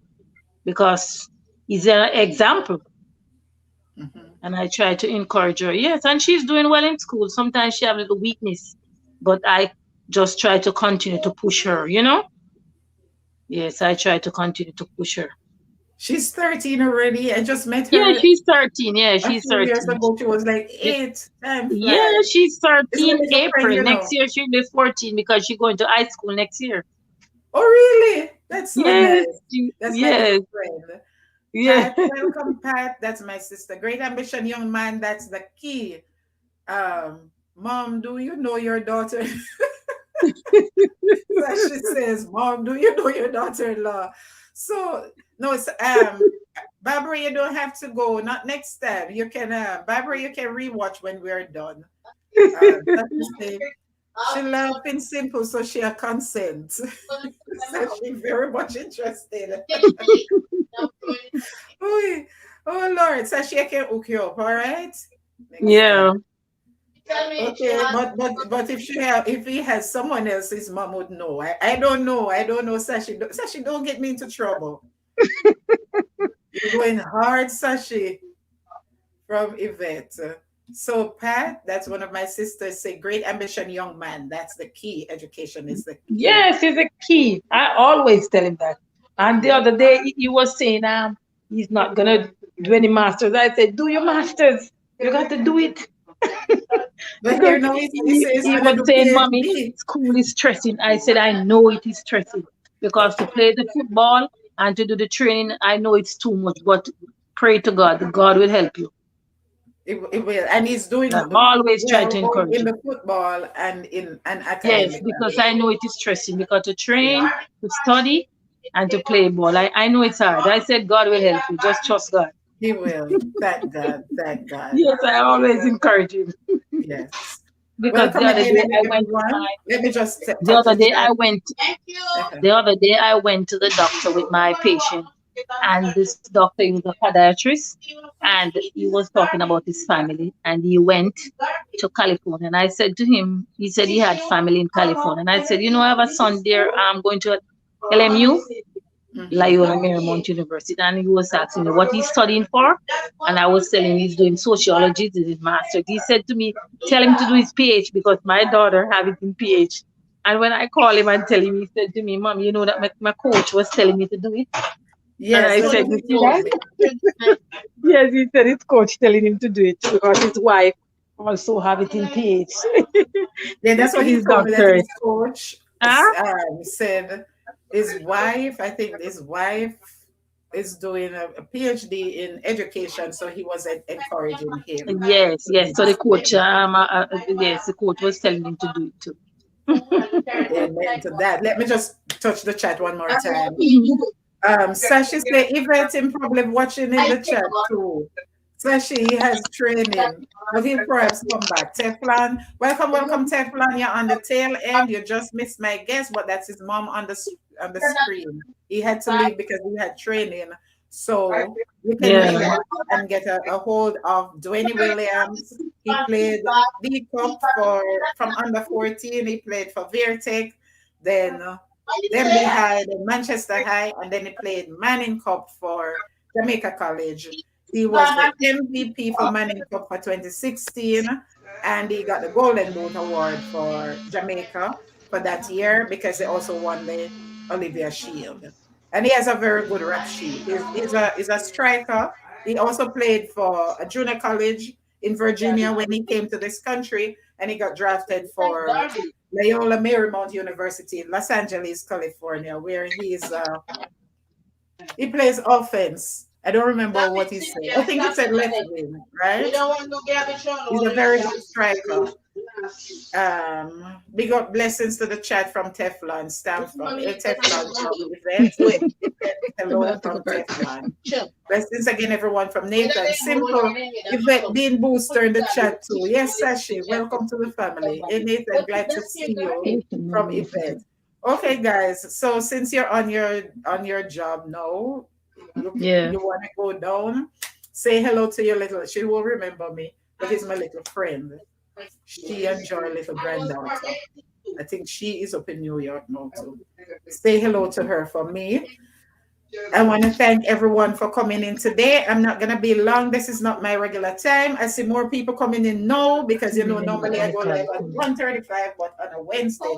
because he's an example. mhm. And I try to encourage her. Yes, and she's doing well in school. Sometimes she have a little weakness, but I just try to continue to push her. Yes, I try to continue to push her. She's 13 already. I just met Yeah, her she's 13. Yeah, a she's few years 13. ago. She was like Be- 8. Time Yeah, flies. she's It's my 13 little friend, April. you Next know. year she'll be 14 because she's going to high school next year. Oh, really? That's so Yes, nice. That's my yes, little friend. yeah. Pat, welcome, Pat. That's my sister. Great ambition, young man. That's the key. Mom, do you know your daughter? So she says, Mom, do you know your daughter-in-law? So no, it's Barbara, you don't have to go. Not next time. You can Barbara, you can rewatch when we're done. That's the same. She laughing simple, so she a consent. So she very much interested. Oh, oh Lord, so she can hook you up, all right? Next Yeah. time. Okay, but if he has someone else, his mom would know. I don't know. I don't know, Sashi. Sashi, don't get me into trouble. You're going hard, Sashi, from Yvette. So Pat, that's one of my sisters. Say, great ambition, young man. That's the key. Education is the key. Yes, it's a key. I always tell him that. And the Yeah. other day he was saying, he's not gonna do any masters. I said, do your masters. You got to do it. But here Because now he says he's he gonna was do saying, Mommy, PhD. school is stressing. I said, I know it is stressing. Because to play the football and to do the training, I know it's too much. But pray to God. God will help you. It will, and he's doing I always try to well both encourage in him. the football and in and Yes, because academically. I know it is stressing. Because to Yeah, train, to study, and to play ball, I know it's hard. I said, God will help you. Just trust God. he will. Thank God. Thank God. Yes, I always encourage him. Yes. Because Welcome again, everyone. Let me just the talk other to day chat. I went to the doctor with my patient, and this doctor is a podiatrist, and he was talking about his family, and he went to California. And I said to him, he said he had family in California, and I said, I have a son there. I'm going to LMU, Mhm. Loyola Marymount University, and he was asking me what he's studying for, and I was telling him he's doing sociology, this is his master. He said to me, tell him to do his PH because my daughter have it in PH, And when I call him and tell him, he said to me, Mom, you know that my coach was telling me to do it. Yes, and I said, you see that? Yes, he said his coach telling him to do it because his wife also have it in PH. Yeah, that's what he His told me, that doctor. his coach Huh? said his wife, I think his wife is doing a PhD in education, so he was encouraging him. Yes, to yes. do So the the coach, same. yes, the coach was telling him to do it too. Amen to that. Let me just touch the chat one more time. Sashi say Yvette him probably watching in the chat too. Sashi, he has training, but he'll perhaps come back. Teflon, welcome Teflon. You're on the tail end. You just missed my guess, but that's his mom on the screen. He had to leave because he had training. So you can Yeah. and get a hold of Duhaney Williams. He played D Cup from under 14. He played for Vertec. Then we had Manchester High, and then he played Manning Cup for Jamaica College. He was the MVP for Manning Cup for 2016, and he got the Golden Boot Award for Jamaica for that year because they also won the Olivia Shield. And he has a very good rap sheet. He's a striker. He also played for a junior college in Virginia when he came to this country, and he got drafted for Loyola Marymount University in Los Angeles, California, where he plays offense. I don't remember what he said. I think he said left wing, right? He's a very good striker. Big up blessings to the chat from Teflon, Stamp from Teflon from Event. Hello from Teflon. Blessings again, everyone from Nathan. Simple Yvette Bean Booster in the chat too. Yes, Sashi, welcome to the family. Hey Nathan, glad to see you from Yvette. Okay, guys. So since you're on your job now, you want to go down, say hello to your little. She will remember me, but it's my little friend. She and your little granddaughter. I think she is up in New York now too. Say hello to her for me. I want to thank everyone for coming in today. I'm not going to be long. This is not my regular time. I see more people coming in now because, normally I go live at 1:35, but on a Wednesday.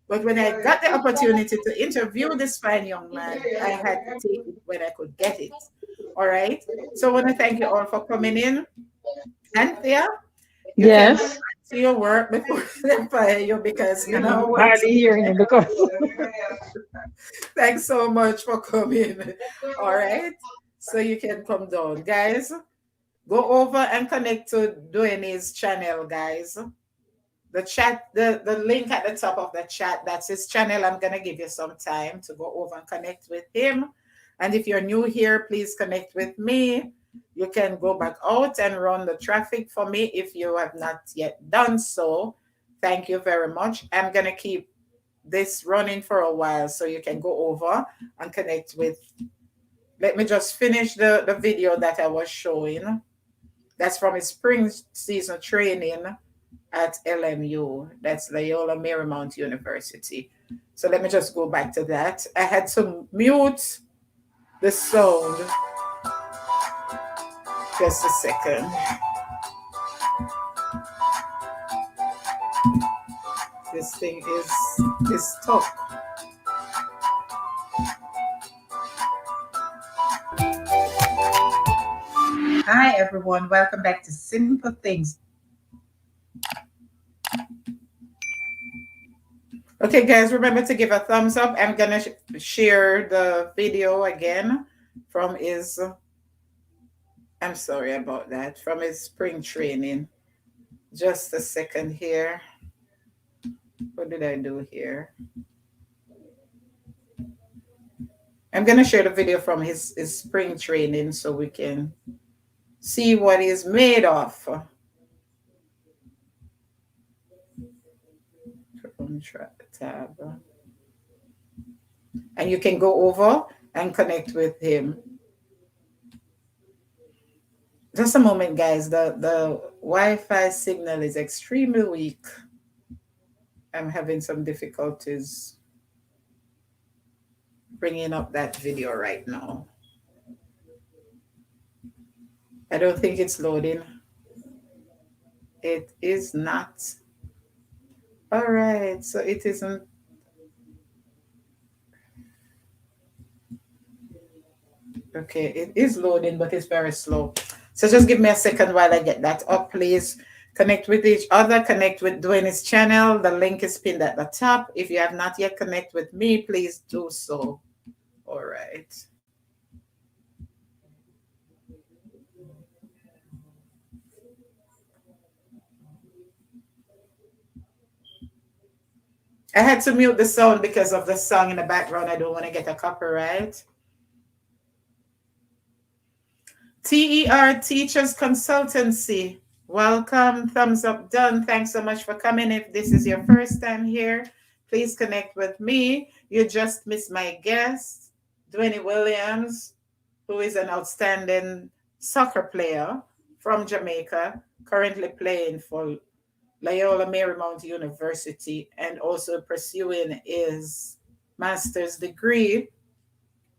But when I got the opportunity to interview this fine young man, I had to take it when I could get it. All right. So I want to thank you all for coming in. Anthea, you can go back to your work before they fire you because you know what. Hardly hearing him because Thanks so much for coming. All right. So you can come down. Guys, go over and connect to Duhaney's channel, guys. The chat, the link at the top of the chat, that's his channel. I'm gonna give you some time to go over and connect with him. And if you're new here, please connect with me. You can go back out and run the traffic for me if you have not yet done so. Thank you very much. I'm gonna keep this running for a while so you can go over and connect with. Let me just finish the video that I was showing. That's from his spring season training at LMU. That's Loyola Marymount University. So let me just go back to that. I had to mute the sound. Just a second. This thing is tough. Hi everyone, welcome back to Simple Things. Okay, guys, remember to give a thumbs up. I'm gonna share the video again from his. I'm sorry about that. From his spring training. Just a second here. What did I do here? I'm gonna share the video from his spring training so we can see what he's made of. Tab. And you can go over and connect with him. Just a moment, guys. The Wi-Fi signal is extremely weak. I'm having some difficulties bringing up that video right now. I don't think it's loading. It is not. All right, so it isn't Okay, it is loading, but it's very slow. So just give me a second while I get that up, please. Connect with each other, connect with Duhaney's channel. The link is pinned at the top. If you have not yet connect with me, please do so. All right. I had to mute the sound because of the song in the background. I don't want to get a copyright. TER Teachers Consultancy. Welcome. Thumbs up done. Thanks so much for coming. If this is your first time here, please connect with me. You just missed my guest, Duhaney Williams, who is an outstanding soccer player from Jamaica, currently playing for Loyola Marymount University and also pursuing his master's degree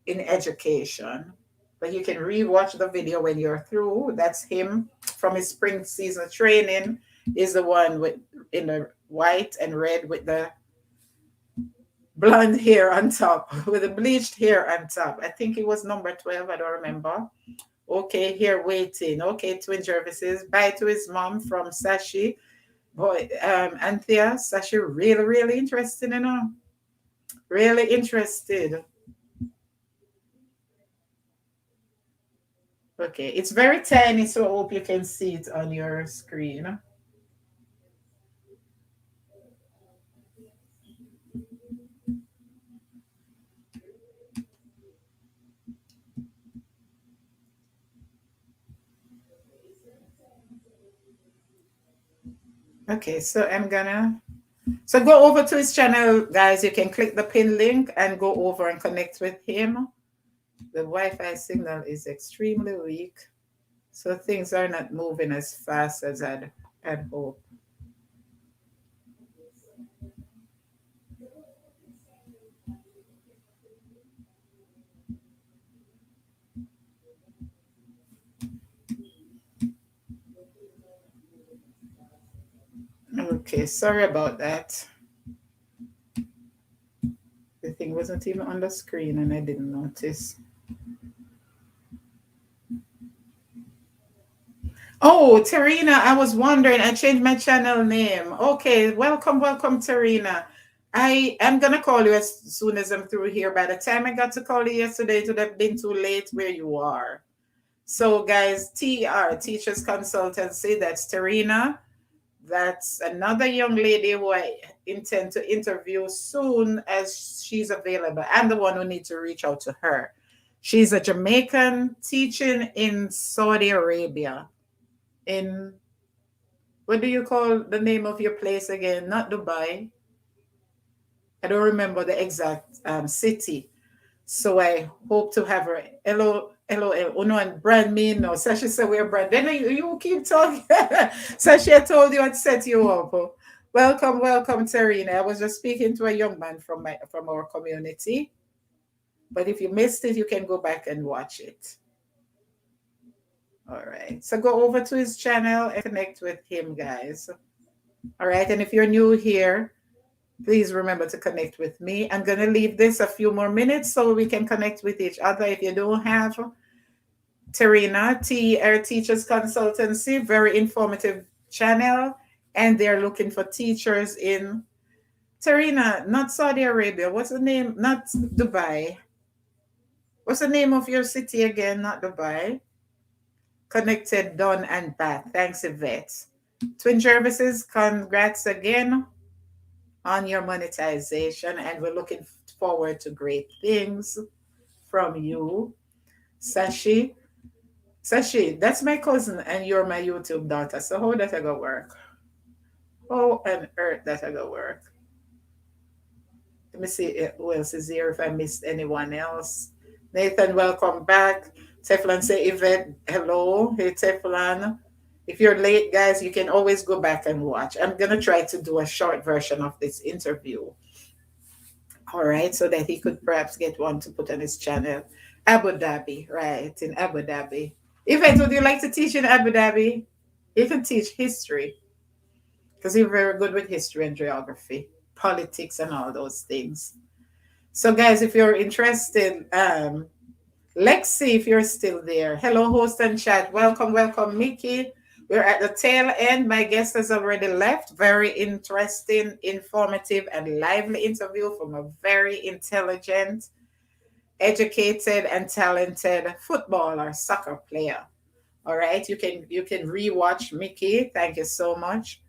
in education. But you can re-watch the video when you're through. That's him from his spring season training. Is the one with in the white and red with the blonde hair on top, with the bleached hair on top. I think it was number 12. I don't remember. Okay, here waiting. Okay, Twin Jervises. Bye to his mom from Sashi. Boy, Anthea, Sashi, really, really interested, you know. Really interested. Okay, it's very tiny, so I hope you can see it on your screen. Okay, so I'm gonna go over to his channel, guys. You can click the pin link and go over and connect with him. The Wi-Fi signal is extremely weak, so things are not moving as fast as I'd hoped. Okay, sorry about that. The thing wasn't even on the screen and I didn't notice. Oh, Tarina, I was wondering. I changed my channel name. Okay, welcome, welcome, Tarina. I am going to call you as soon as I'm through here. By the time I got to call you yesterday, it would have been too late where you are. So, guys, TR, Teachers Consultancy, that's Tarina. That's another young lady who I intend to interview soon as she's available. I'm the one who needs to reach out to her. She's a Jamaican teaching in Saudi Arabia. In, what do you call the name of your place again? Not Dubai. I don't remember the exact city. So I hope to have her. LOL. Oh no, and brand me no. Sashi said we're brand. Then you keep talking. Sashi, I told you I'd set you up. Welcome, welcome, Tarina. I was just speaking to a young man from our community. But if you missed it, you can go back and watch it. All right. So go over to his channel and connect with him, guys. All right. And if you're new here, please remember to connect with me. I'm going to leave this a few more minutes so we can connect with each other. If you don't have Tarina, TER Teachers Consultancy, very informative channel. And they're looking for teachers in Tarina, not Saudi Arabia. What's the name? Not Dubai. What's the name of your city again? Not Dubai. Connected, done, and back. Thanks, Yvette. Twin Jervises, congrats again on your monetization, and we're looking forward to great things from you. Sashi, that's my cousin, and you're my YouTube daughter. So how that I go work? How on earth that I go work? Let me see who else is here, if I missed anyone else. Nathan, welcome back. Teflon say, Yvette, hello. Hey, Teflon. If you're late, guys, you can always go back and watch. I'm going to try to do a short version of this interview. All right, so that he could perhaps get one to put on his channel. Abu Dhabi, right, in Abu Dhabi. Yvette, would you like to teach in Abu Dhabi? You can teach history because you're very good with history and geography, politics, and all those things. So, guys, if you're interested, Let's see if you're still there. Hello, host and chat. Welcome, welcome, Mickey. We're at the tail end. My guest has already left. Very interesting, informative, and lively interview from a very intelligent, educated, and talented footballer, soccer player. All right, you can rewatch Mickey. Thank you so much.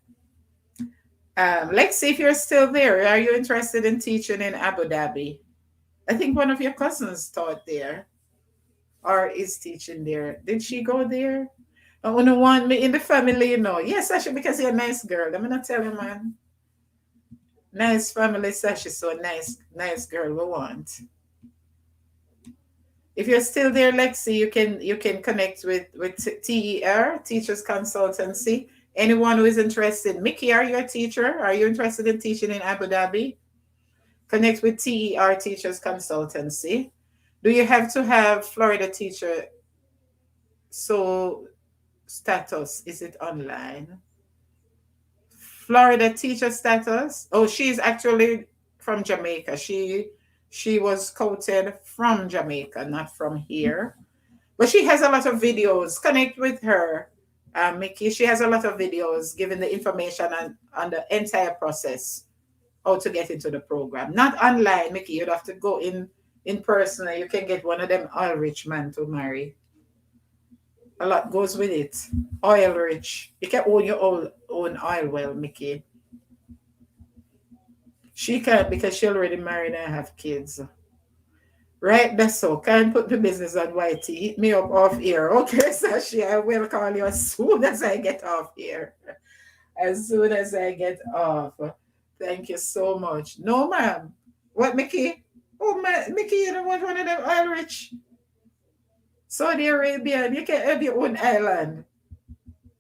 Let's see if you're still there. Are you interested in teaching in Abu Dhabi? I think one of your cousins taught there or is teaching there. Did she go there? I want to want me in the family, Yes, Sasha, because you're a nice girl. I'm gonna tell you, man. Nice family, Sasha. So nice, nice girl. We want. If you're still there, Lexi, you can connect with TER, Teachers Consultancy. Anyone who is interested. Mickey, are you a teacher? Are you interested in teaching in Abu Dhabi? Connect with TER, Teachers Consultancy. Do you have to have Florida teacher? So status, is it online? Florida teacher status. Oh, she's actually from Jamaica. She was quoted from Jamaica, not from here. But she has a lot of videos. Connect with her, Mickey. She has a lot of videos giving the information on the entire process, how to get into the program. Not online, Mickey. You'd have to go in person. You can get one of them oil rich man to marry. A lot goes with it. Oil rich. You can own your own oil well, Mickey. She can't because she already married and have kids. Right, that's so. Can't put the business on YT. Hit me up off here. Okay, Sashi, I will call you as soon as I get off here. As soon as I get off. Thank you so much. No, ma'am. What, Mickey? Oh, Mickey, you don't want one of them oil rich? Saudi Arabia, you can have your own island.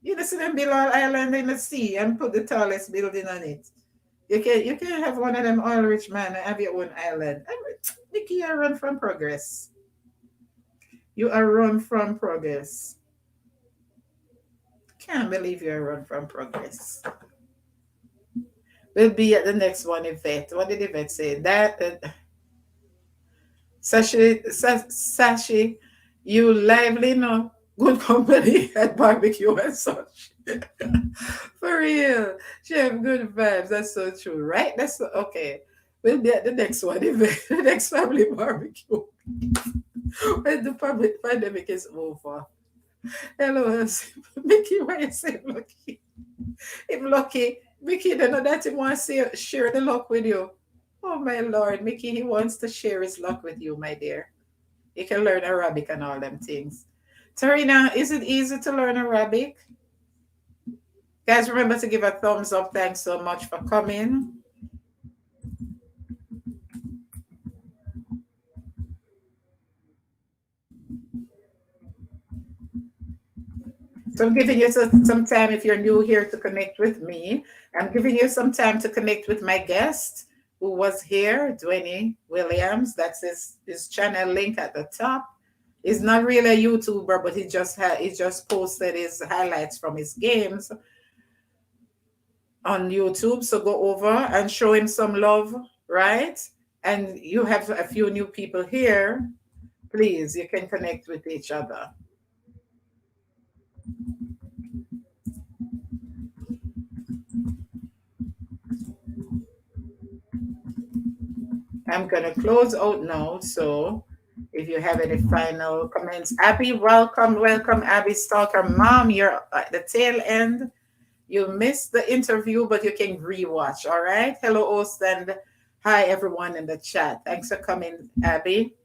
You just see them build an island in the sea and put the tallest building on it. You can have one of them oil rich man and have your own island. Mickey, you are run from progress. You are run from progress. Can't believe you are run from progress. We'll be at the next one, Yvette. What did Yvette say? Sashi, you lively, good company at barbecue and such. For real. She have good vibes. That's so true, right? That's okay. We'll be at the next one, the next family barbecue. When the public pandemic is over. Hello, Mickey, why you say lucky? If lucky, Mickey, they know that he wants to share the luck with you. Oh my Lord, Mickey, he wants to share his luck with you, my dear. You can learn Arabic and all them things. Tarina, is it easy to learn Arabic? Guys, remember to give a thumbs up. Thanks so much for coming. So I'm giving you some time if you're new here to connect with me. I'm giving you some time to connect with my guest who was here, Duhaney Williams. That's his channel link at the top. He's not really a YouTuber, but he just posted his highlights from his games on YouTube. So go over and show him some love, right? And you have a few new people here. Please, you can connect with each other. I'm going to close out now. So if you have any final comments, Abby, welcome, Abby Stalker. Mom, you're at the tail end. You missed the interview, but you can rewatch. All right. Hello, host, and hi, everyone in the chat. Thanks for coming, Abby.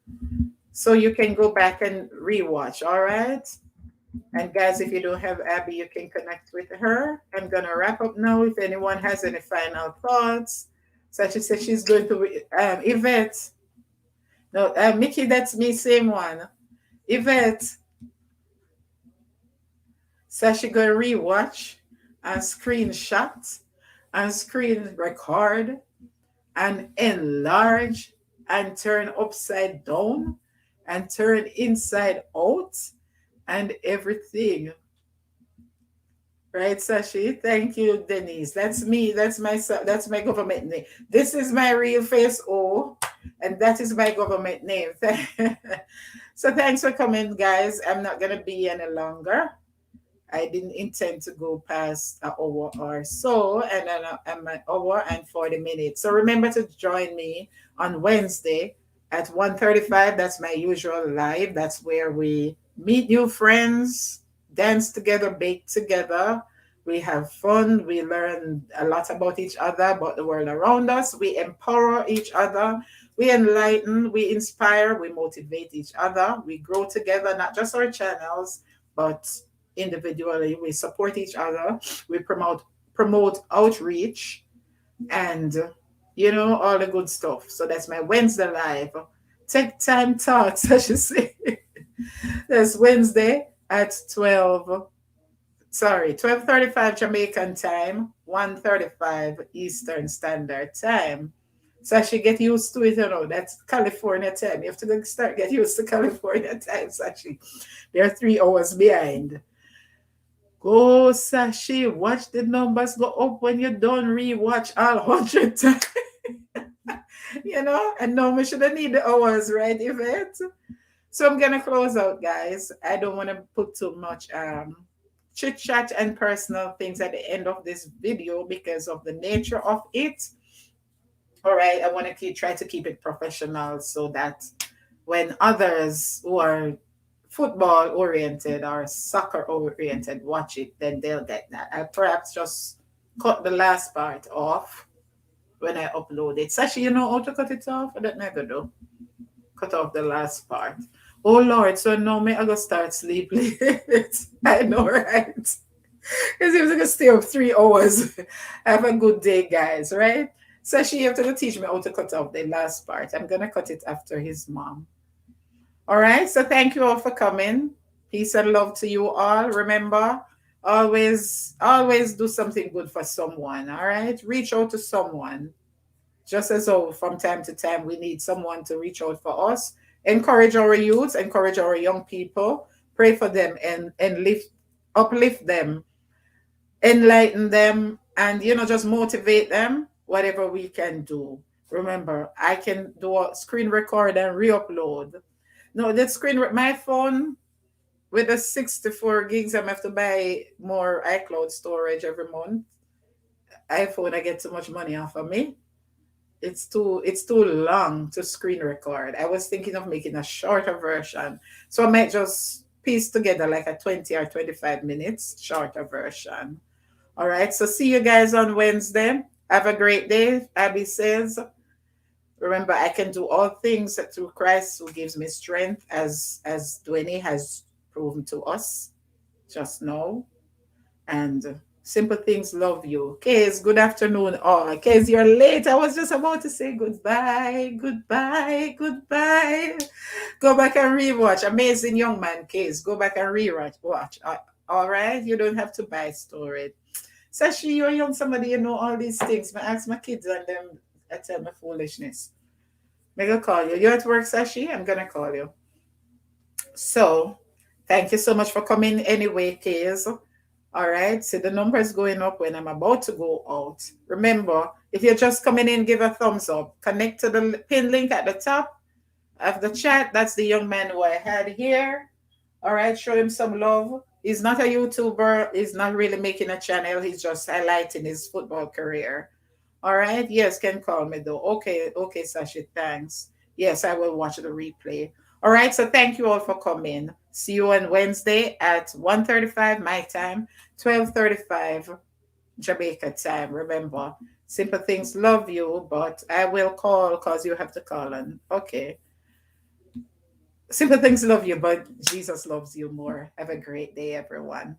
So you can go back and rewatch. All right. And guys, if you don't have Abby, you can connect with her. I'm going to wrap up now. If anyone has any final thoughts, such as said she's going to Yvette. No, Mickey, that's me, same one. Yvette. So she going to rewatch and screenshot and screen record and enlarge and turn upside down and turn inside out and everything. Right, Sashi? Thank you, Denise. That's me. That's my government name. This is my real face, and that is my government name. So thanks for coming, guys. I'm not gonna be any longer. I didn't intend to go past an hour or so, and then I'm an hour and 40 minutes. So remember to join me on Wednesday at 1:35. That's my usual live. That's where we meet new friends, dance together, bake together. We have fun. We learn a lot about each other, about the world around us. We empower each other. We enlighten, we inspire, we motivate each other. We grow together, not just our channels, but individually. We support each other. We promote outreach and all the good stuff. So that's my Wednesday live. Take time talks, I should say. That's Wednesday at 12:35 Jamaican time, 1:35 Eastern Standard Time. So I should get used to it, that's California time. You have to start get used to California time, Sashi. They're 3 hours behind. Go, Sashi, watch the numbers go up when you're done. Rewatch all 100 times. And no, we shouldn't need the hours, right, Yvette? So I'm going to close out, guys. I don't want to put too much chit chat and personal things at the end of this video because of the nature of it. All right, I want to try to keep it professional so that when others who are football oriented or soccer oriented watch it, then they'll get that. I perhaps just cut the last part off when I upload it. Sashi, you know how to cut it off? I don't never do. Cut off the last part. Oh Lord, so now me I go start sleep late. I know, right? Because he was gonna stay up 3 hours. Have a good day, guys, right? Sashi, you have to go teach me how to cut off the last part. I'm gonna cut it after his mom. All right, so thank you all for coming. Peace and love to you all. Remember, always do something good for someone. All right, reach out to someone. Just as though from time to time we need someone to reach out for us. Encourage our youth, encourage our young people, pray for them and uplift them, enlighten them, and just motivate them, whatever we can do. Remember, I can do a screen record and re-upload. No, that my phone with the 64 gigs, I'm have to buy more iCloud storage every month. iPhone, I get too much money off of me. It's too long to screen record. I was thinking of making a shorter version. So I might just piece together like a 20 or 25 minutes shorter version. All right. So see you guys on Wednesday. Have a great day. Abby says, remember, I can do all things through Christ who gives me strength, as Duhaney has proven to us just now. And Simple Things love you. Kez, good afternoon all. Kez, you're late. I was just about to say goodbye. Go back and rewatch. Amazing Young Man, Kez. Go back and rewatch. All right? You don't have to buy storage. Sashi, you're young somebody, you know all these things. I ask my kids and them, I tell my foolishness. I'm going to call you. You're at work, Sashi? I'm going to call you. So, thank you so much for coming anyway, Kez. All right, so the number is going up when I'm about to go out. Remember, if you're just coming in, give a thumbs up. Connect to the pin link at the top of the chat. That's the young man who I had here. All right, show him some love. He's not a YouTuber. He's not really making a channel. He's just highlighting his football career. All right, yes, can call me though. Okay, Sashi, thanks. Yes, I will watch the replay. All right, so thank you all for coming. See you on Wednesday at 1:35 my time, 12:35 Jamaica time. Remember, Simple Things love you, but I will call because you have to call on. Okay. Simple Things love you, but Jesus loves you more. Have a great day, everyone.